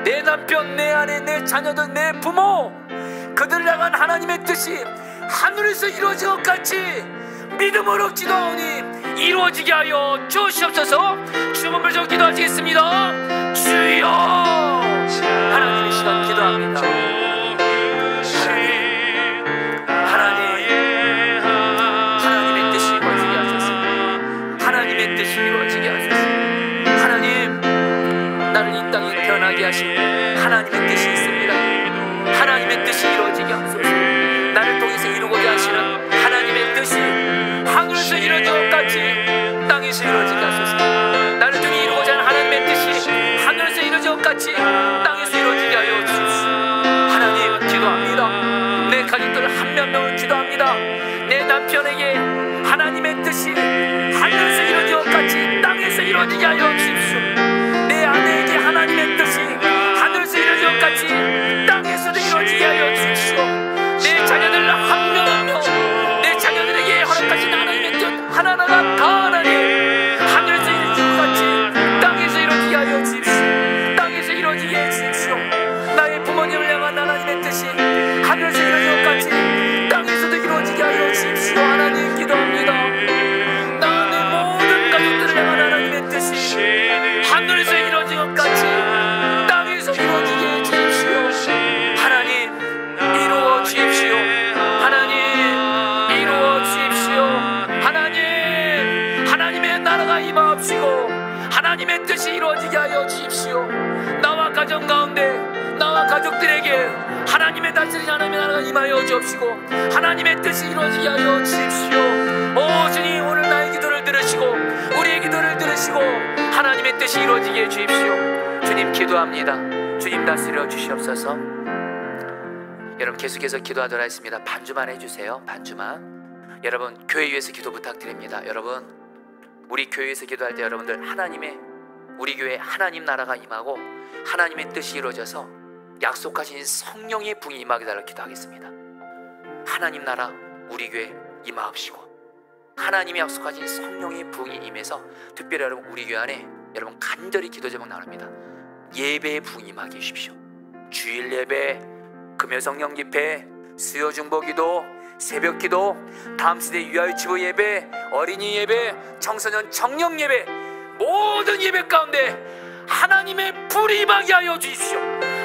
내 남편, 내 아내, 내 자녀들, 내 부모, 그들 향한 하나님의 뜻이 하늘에서 이루어진 것 같이 믿음으로 기도하오니 이루어지게 하여 주시옵소서. 주님을 좀 기도하시겠습니다. 주여, 하나님의 시간 기도합니다. 하나님의 뜻이 이루어지게 하소서. 하나님의 뜻이 이루어지게 하소서. 하나님, 나를 이 땅에 태어나게 하신 하나님의 뜻이 있습니다. 하나님의 뜻이 이루어지게 하소서. 나를 통해서 이루고자 하시는 하나님의 뜻이 하늘에서 이루어진 것 같이 땅에서 이루어지게 하소서. 나를 통해 이루고자 하는 하나님의 뜻이 하늘에서 이루어진 것 같이 땅에서 이루어지게 하여 주십시오. 하나님 기도합니다. 내 가족들 한 명 명을 기도합니다. 내 남편에게 하나님의 뜻이 하늘에서 이루어진 것 같이 땅에서 이루어지게 하여 주십시오. 내 아내에게 하나님의 뜻이 하늘에서 이루어진 것 같이 땅에서도 이루어지게 하여 주십시오. 내 자녀들 한 명 한 명, 내 자녀들에게 허락하신 하나님의 뜻 하나하나가 다 하나님 하늘에서 이루어진 것 같이 땅에서 이루어지게 하여 주십시오. 땅에서 이루어지게 해 주십시오. 나의 부모님을 향한 하나님의 뜻이 하늘에서 이루어진 것 같이 땅에서도 이루어지게 하여 주십시오. 하나님 기도합니다. 나의 모든 가족들을 향한 하나님의 뜻이 하늘에서 이루어진 것 같이 땅에서 이루어지게 해 주십시오. 하나님 이루어 주십시오. 하나님 이루어 주십시오. 하나님, 하나님의 나라가 임하옵시고 하나님의 뜻이 이루어지게 하여 주십시오. 나와 가정 가운데, 나와 가족들에게 하나님의 다스리신 하나님의 나라가 임하여 주옵시고 하나님의 뜻이 이루어지게 하여 주십시오. 오 주님, 오늘 나의 기도를 들으시고 우리의 기도를 들으시고 하나님의 뜻이 이루어지게 해 주십시오. 주님 기도합니다. 주님 다스려 주시옵소서. 여러분 계속해서 기도하도록 하겠습니다. 반주만 해주세요. 반주만. 여러분 교회 위해서 기도 부탁드립니다. 여러분 우리 교회에서 기도할 때 여러분들 하나님의, 우리 교회 하나님 나라가 임하고 하나님의 뜻이 이루어져서 약속하신 성령의 붕이 임하게 달라고 기도하겠습니다. 하나님 나라 우리 교회 임하옵시고 하나님이 약속하신 성령의 붕이 임해서 특별히 여러분 우리 교회 안에 여러분 간절히 기도 제목 나눕니다. 예배의 붕이 임하게 해주십시오. 주일 예배, 금요성령 집회, 수요 중보 기도, 새벽 기도, 다음 세대 유아유치부 예배, 어린이 예배, 청소년 청년 예배, 모든 예배 가운데 하나님의 불이 임하게 하여 주십시오.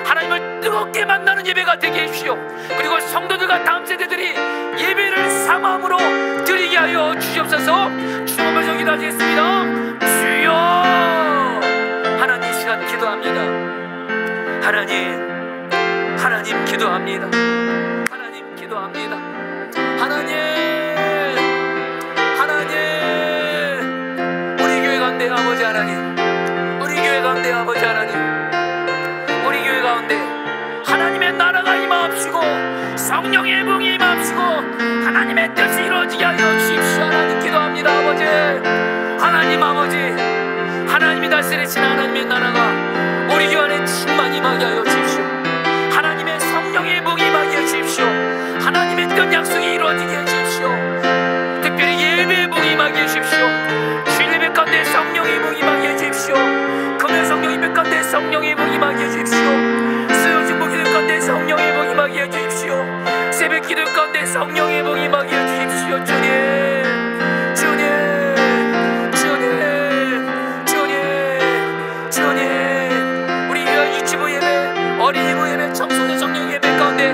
하나님을 뜨겁게 만나는 예배가 되게 해주십시오. 그리고 성도들과 다음 세대들이 예배를 사모함으로 드리게 하여 주시옵소서. 주여 먼저 기도하시겠습니다. 주여, 하나님 시간 기도합니다. 하나님 기도합니다. 하나님 기도합니다. 하나님 우리 교회 가운데 아버지 하나님, 우리 교회 가운데 아버지 하나님, 우리 교회 가운데 하나님의 나라가 임하옵시고 성령의 붕이 임하옵시고 하나님의 뜻이 이루어지게 하여 주십시오. 하나님 기도합니다. 아버지, 하나님 아버지, 하나님이 다스리신 하나님의 나라가 우리 교회 안에 충만히 임하게 하여 주십시오. 하나님의 성령의 붕이 임하게 해 주십시오. 하나님의 뜻 약속이 이루어지게 해 주십시오. 특별히 예배의 붕이 임하게 해 주십시오. 주일 예배 가운데 성령의 붕이 임하게 해 주십시오. 금요 성령 예배 가운데 성령의 붕이 임하게 해 주십시오. 수요 중보 기도 가운데 성령의 붕이 임하게 해 주십시오. 새벽 기도 가운데 성령의 붕이 임하게 해 주십시오. 주님 우리 유치부 예배, 어린이부 예배, 청소년 성령 예배 가운데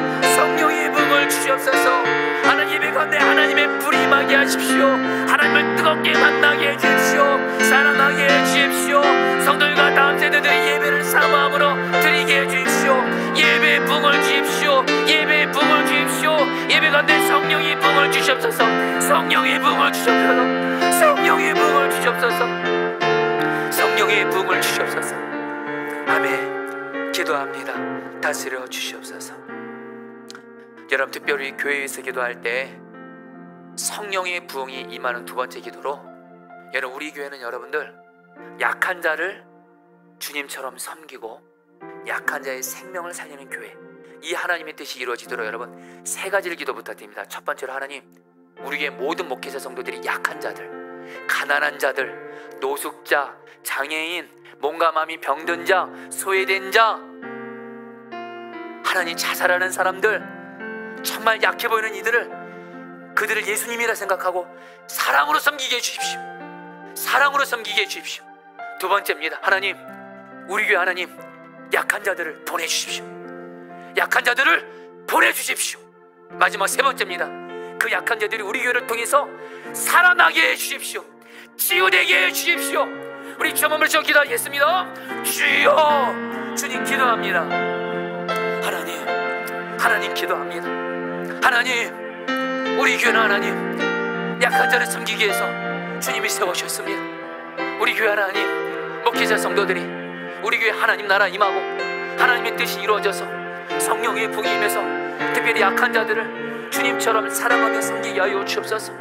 우리 만나게 해주십시오. 살아나게 해주십시오. 성도들과 다음 세대들의 예배를 사모함으로 드리게 해주십시오. 예배의 붕을 주십시오. 예배의 붕을 주십시오. 예배 가운데 성령의 붕을 주시옵소서. 성령의 붕을 주시옵소서. 성령의 붕을 주시옵소서. 성령의 붕을 주시옵소서. 아멘. 기도합니다. 다스려 주시옵소서. 여러분, 특별히 교회에서 기도할 때 성령의 부흥이 임하는 두 번째 기도로, 여러분, 우리 교회는 여러분들 약한 자를 주님처럼 섬기고 약한 자의 생명을 살리는 교회, 이 하나님의 뜻이 이루어지도록 여러분 세 가지를 기도 부탁드립니다. 첫 번째로, 하나님, 우리 교회 모든 목회자 성도들이 약한 자들, 가난한 자들, 노숙자, 장애인, 몸과 마음이 병든 자, 소외된 자, 하나님, 자살하는 사람들, 정말 약해 보이는 이들을, 그들을 예수님이라 생각하고 사랑으로 섬기게 해주십시오. 사랑으로 섬기게 해주십시오. 두 번째입니다. 하나님, 우리 교회 하나님, 약한 자들을 보내주십시오. 약한 자들을 보내주십시오. 마지막 세 번째입니다. 그 약한 자들이 우리 교회를 통해서 살아나게 해주십시오. 치유되게 해주십시오. 우리 주여 몸을 저 기도하겠습니다. 주여, 주님 기도합니다. 하나님 기도합니다. 하나님, 우리 교회는 하나님, 약한 자를 섬기기 위해서 주님이 세우셨습니다. 우리 교회 하나님, 목회자 성도들이 우리 교회 하나님 나라 임하고 하나님의 뜻이 이루어져서 성령의 붕이 임해서 특별히 약한 자들을 주님처럼 사랑하며 섬기게 하여 주옵소서.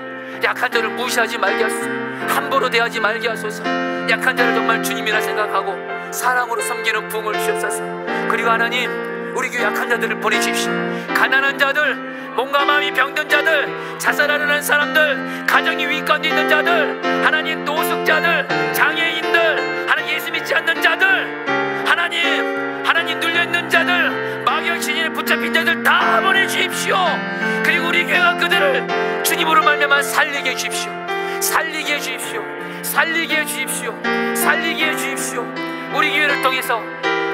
약한 자를 무시하지 말게 하소서. 함부로 대하지 말게 하소서. 약한 자를 정말 주님이라 생각하고 사랑으로 섬기는 붕을 주옵소서. 그리고 하나님, 우리 교회 약한 자들을 보내주십시오. 가난한 자들, 몸과 마음이 병든 자들, 자살하려는 사람들, 가정이 위기가운데 있는 자들, 하나님, 노숙자들, 장애인들, 하나님, 예수 믿지 않는 자들, 하나님 눌려있는 자들, 마귀신에 붙잡힌 자들 다 보내주십시오. 그리고 우리 교회가 그들을 주님으로 말미암아 살리게 해주십시오. 살리게 해주십시오. 살리게 해주십시오. 살리게 해주십시오. 우리 교회를 통해서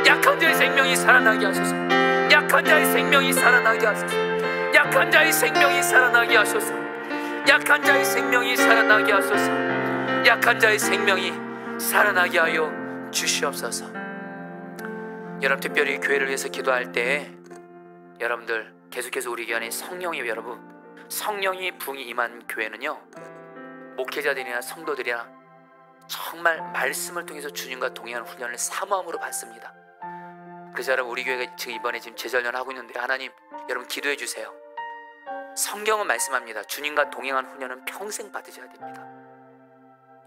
약한 자의 생명이 살아나게 하소서. 약한 자의 생명이 살아나게 하소서. 약한 자의 생명이 살아나게 하소서. 약한 자의 생명이 살아나게 하소서. 약한 자의 생명이 살아나게 하여 주시옵소서. 여러분, 특별히 교회를 위해서 기도할 때 여러분들 계속해서 우리 교회 안에 성령이, 여러분, 성령이 붕이 임한 교회는요, 목회자들이나 성도들이나 정말 말씀을 통해서 주님과 동행하는 훈련을 사모함으로 받습니다. 그래서 여러분, 우리 교회가 지금 이번에 제자훈련 하고 있는데, 하나님, 여러분 기도해 주세요. 성경은 말씀합니다. 주님과 동행하는 훈련은 평생 받으셔야 됩니다.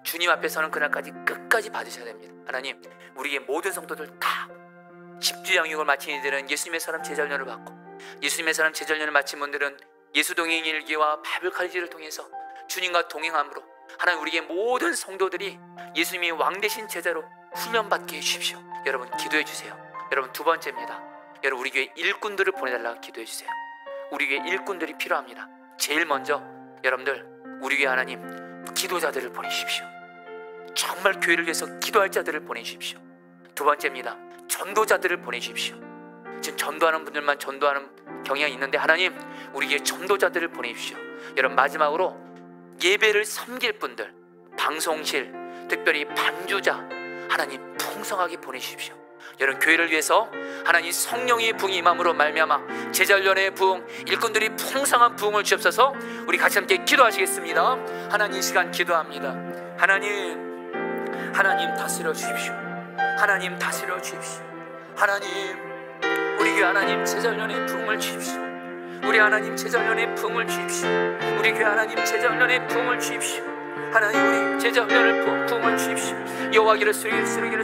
주님 앞에서는 그날까지 끝까지 받으셔야 됩니다. 하나님, 우리의 모든 성도들 다 십주 양육을 마친 이들은 예수님의 사람 제자훈련을 받고, 예수님의 사람 제자훈련을 마친 분들은 예수 동행 일기와 바이블 칼리지를 통해서 주님과 동행함으로 하나님, 우리의 모든 성도들이 예수님이 왕되신 제자로 훈련받게 해주십시오. 여러분 기도해 주세요. 여러분, 두 번째입니다. 여러분, 우리 교회 일꾼들을 보내달라고 기도해 주세요. 우리 교회 일꾼들이 필요합니다. 제일 먼저 여러분들, 우리 교회 하나님, 기도자들을 보내십시오. 정말 교회를 위해서 기도할 자들을 보내십시오. 두 번째입니다. 전도자들을 보내십시오. 지금 전도하는 분들만 전도하는 경향이 있는데, 하나님, 우리 교회 전도자들을 보내십시오. 여러분, 마지막으로 예배를 섬길 분들, 방송실, 특별히 반주자, 하나님 풍성하게 보내십시오. 여러분, 교회를 위해서 하나님 성령의 부흥이 임함으로 말미암아 제자훈련의 부흥, 일꾼들이 풍성한 부흥을 주옵소서. 우리 같이 함께 기도하시겠습니다. 하나님, 이 시간 기도합니다. 하나님 다스려 주십시오. 하나님 다스려 주십시오. 하나님, 우리 교회 하나님 제자훈련의 부흥을 주십시오. 우리 하나님 제자훈련의 부흥을 주십시오. 우리 교회 하나님 제자훈련의 부흥을 주십시오. 하나님, 우리 제자훈련을 부흥을 주십시오. 여호와기를 쓰레기를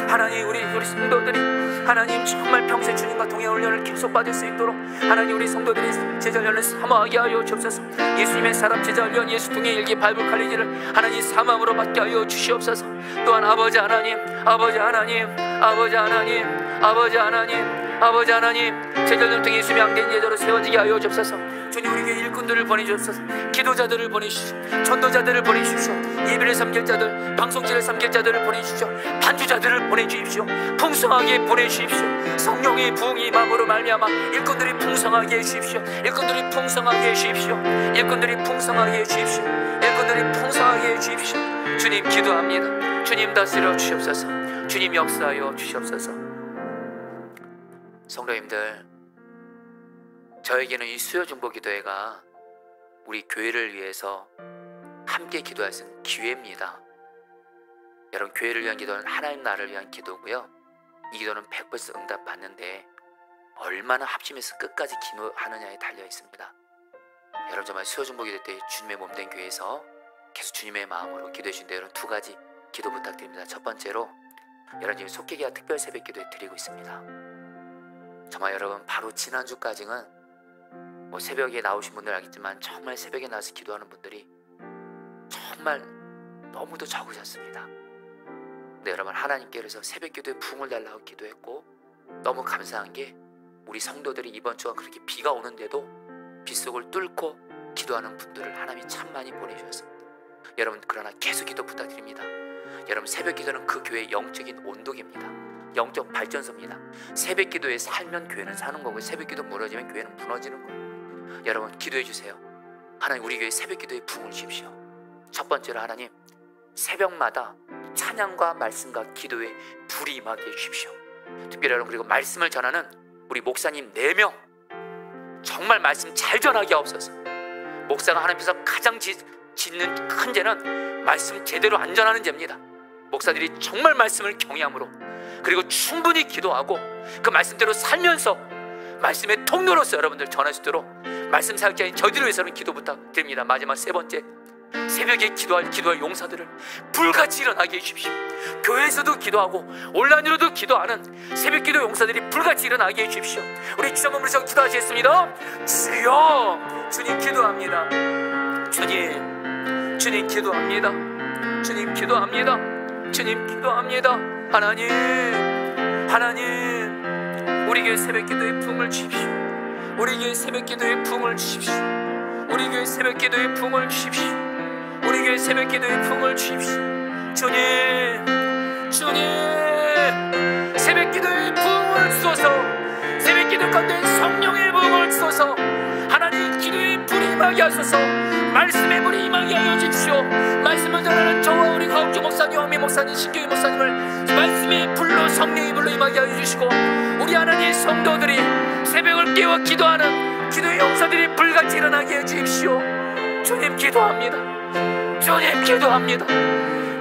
하나님, 우리 성도들이 하나님 정말 평생 주님과 동행 훈련을 계속 받을 수 있도록 하나님, 우리 성도들이 제자훈련을 사모하게 하여 주옵소서. 예수님의 사람 제자훈련, 예수 동행 일기 바이블 칼리지를 하나님 사모함으로 받게 하여 주시옵소서. 또한 아버지 하나님, 제자훈련 통해 예수님의 양된 제자로 세워지게 하여 주옵소서. 주님, 우리 교회 일꾼들을 보내주옵소서. 기도자들을 보내주십시오. 전도자들을 보내주십시오. 예배를 섬길 자들, 방송실을 섬길 자들을 보내주십시오. 반주자들을 보내주십시오. 풍성하게 보내주십시오. 성령의 부흥이 임함으로 말미암아 일꾼들이 풍성하게 해주십시오. 일꾼들이 풍성하게 해주십시오. 일꾼들이 풍성하게 해주십시오. 일꾼들이 풍성하게 주님 기도합니다. 주님 다스려 주시옵소서. 주님 역사하여 주시옵소서. 성도님들, 저에게는 이 수요중보기도회가 우리 교회를 위해서 함께 기도할 수 있는 기회입니다. 여러분, 교회를 위한 기도는 하나님 나라를 위한 기도고요. 이 기도는 100% 응답받는데 얼마나 합심해서 끝까지 기도하느냐에 달려 있습니다. 여러분, 정말 수요중보기도 때 주님의 몸된 교회에서 계속 주님의 마음으로 기도해 주신데, 여러분 두 가지 기도 부탁드립니다. 첫 번째로, 여러분 지금 속회기와 특별 새벽 기도에 드리고 있습니다. 정말 여러분, 바로 지난주까지는 새벽에 나오신 분들 알겠지만 정말 새벽에 나와서 기도하는 분들이 정말 너무도 적으셨습니다. 근데 여러분, 하나님께 그래서 새벽 기도에 부흥을 달라고 기도했고, 너무 감사한 게 우리 성도들이 이번 주가 그렇게 비가 오는데도 빗속을 뚫고 기도하는 분들을 하나님이 참 많이 보내주셨습니다. 여러분, 그러나 계속 기도 부탁드립니다. 여러분, 새벽 기도는 그 교회의 영적인 온도계입니다. 영적 발전소입니다. 새벽 기도에 살면 교회는 사는 거고, 새벽 기도 무너지면 교회는 무너지는 거예요. 여러분, 기도해 주세요. 하나님, 우리 교회 새벽 기도에 부흥을 주십시오. 첫 번째로, 하나님 새벽마다 찬양과 말씀과 기도에 불이 임하게 해주십시오. 특별히 여러분, 그리고 말씀을 전하는 우리 목사님 4명 정말 말씀 잘 전하게 하옵소서. 목사가 하나님께서 가장 짓는 큰 죄는 말씀 제대로 안 전하는 죄입니다. 목사들이 정말 말씀을 경외함으로, 그리고 충분히 기도하고 그 말씀대로 살면서 말씀의 통로로서 여러분들 전할 수 있도록 말씀 사역자인 저희들을 위해서는 기도 부탁드립니다. 마지막 세 번째, 새벽에 기도할 용사들을 불같이 일어나게 해주십시오. 교회에서도 기도하고 온라인으로도 기도하는 새벽 기도 용사들이 불같이 일어나게 해주십시오. 우리 기도 몸으로 기도하시겠습니다. 주여, 주님 기도합니다. 주님 기도합니다. 주님 기도합니다. 주님 기도합니다. 하나님, 우리 교회 새벽 기도에 부흥을 주십시오. 우리 교회 새벽 기도에 부흥을 주십시오. 우리 교회 새벽 기도에 부흥을 주십시오. 우리 교회 새벽 기도에 부흥을 주십시오. 주님, 새벽 기도에 부흥을 주소서. 새벽 기도 가운데 성령의 부흥을 주소서. 하나님, 기도에 불이 임하게 하소서. 말씀의 불이 임하게 하여 주십시오. 말씀을 전하는 저와 우리 가옥주 목사님, 왕미 목사님, 신교희 목사님을 말씀의 불로, 성령의 불로 임하게 하여 주시고, 우리 하나님의 성도들이 새벽을 깨워 기도하는 기도의 용사들이 불같이 일어나게 해 주십시오. 주님 기도합니다. 주님 기도합니다.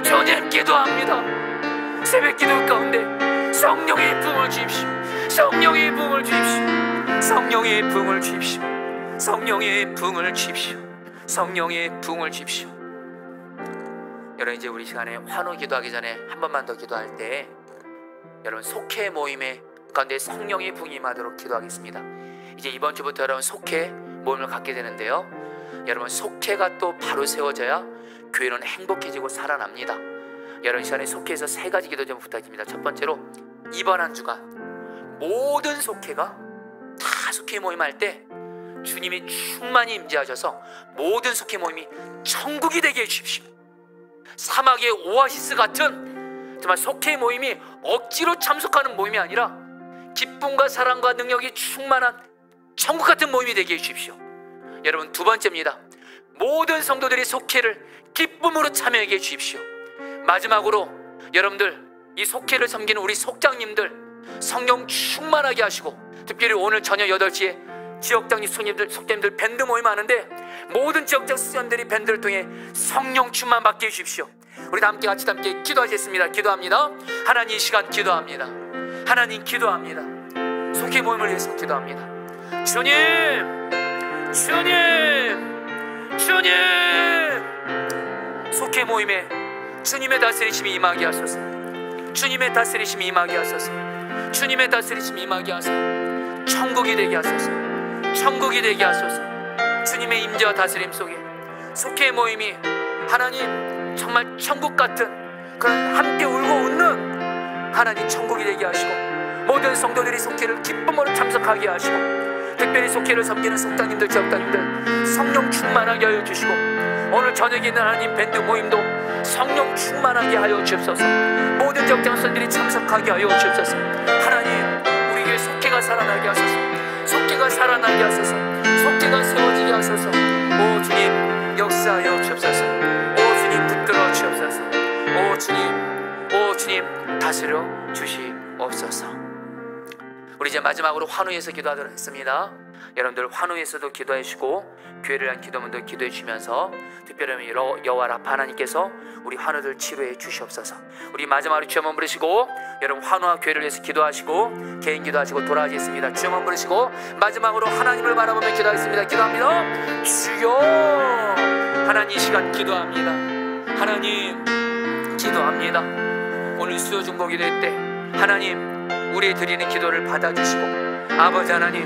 주님 기도합니다. 새벽 기도 가운데 성령의 부흥을 주십시오. 성령의 부흥을 주십시오. 성령의 부흥을 주십시오. 성령의 부흥을 주십시오. 성령의 부흥을 주십시오. 여러분, 이제 우리 시간에 환호 기도하기 전에 한 번만 더 기도할 때, 여러분 속회 모임에 가운데 성령의 부흥이 임하도록 기도하겠습니다. 이제 이번 주부터 여러분 속회 모임을 갖게 되는데요, 여러분 속회가 또 바로 세워져야 교회는 행복해지고 살아납니다. 여러분, 이 시간에 속회에서 3가지 기도 좀 부탁드립니다. 첫 번째로, 이번 한 주간 모든 속회가 다 속회 모임할 때 주님이 충만히 임재하셔서 모든 속회 모임이 천국이 되게 해주십시오. 사막의 오아시스 같은 정말 속회 모임이 억지로 참석하는 모임이 아니라 기쁨과 사랑과 능력이 충만한 천국 같은 모임이 되게 해주십시오. 여러분, 두 번째입니다. 모든 성도들이 속회를 기쁨으로 참여하게 해주십시오. 마지막으로, 여러분들 이 속회를 섬기는 우리 속장님들 성령 충만하게 하시고, 특별히 오늘 저녁 8시에 지역장님 속장님들 밴드 모임 하는데, 모든 지역장 수장님들이 밴드를 통해 성령 충만 받게 해주십시오. 우리 함께 같이 기도하겠습니다. 기도합니다. 하나님, 이 시간 기도합니다. 하나님 기도합니다. 속회 모임을 위해서 기도합니다. 주님, 속회 모임에 주님의 다스리심이 임하게 하소서. 주님의 다스리심이 임하게 하소서. 주님의 다스리심이 임하게 하소서. 천국이 되게 하소서. 천국이 되게 하소서. 주님의 임재와 다스림 속에 속회 모임이 하나님 정말 천국 같은 그런 함께 울고 웃는 하나님 천국이 되게 하시고, 모든 성도들이 속회를 기쁨으로 참석하게 하시고, 특별히 속회를 섬기는 속장님들, 지역장님들 성령 충만하게 하여 주시고, 오늘 저녁에 있는 하나님 밴드 모임도 성령 충만하게 하여 주옵소서. 모든 지역장선들이 참석하게 하여 주옵소서. 하나님, 우리 교회 속회가 살아나게 하소서. 속회가 살아나게 하소서. 속회가 세워지게 하소서. 오 주님, 역사하여 주옵소서. 오 주님, 붙들어 주옵소서. 하나님 다스려 주시옵소서. 우리 이제 마지막으로 환우에서 기도하도록 하겠습니다. 여러분들 환우에서도 기도해 주시고 교회를 위한 기도문도 기도해 주시면서 특별히 여호와 라파 하나님께서 우리 환우들 치료해 주시옵소서. 우리 마지막으로 주여 한번 부르시고 여러분 환우와 교회를 위해서 기도하시고 개인 기도하시고 돌아가겠습니다. 주여 한번 부르시고 마지막으로 하나님을 바라보며 기도하겠습니다. 기도합니다. 주여, 하나님 이 시간 기도합니다. 하나님 기도합니다. 오늘 수요 중보 기도회 때 하나님 우리 드리는 기도를 받아주시고 아버지 하나님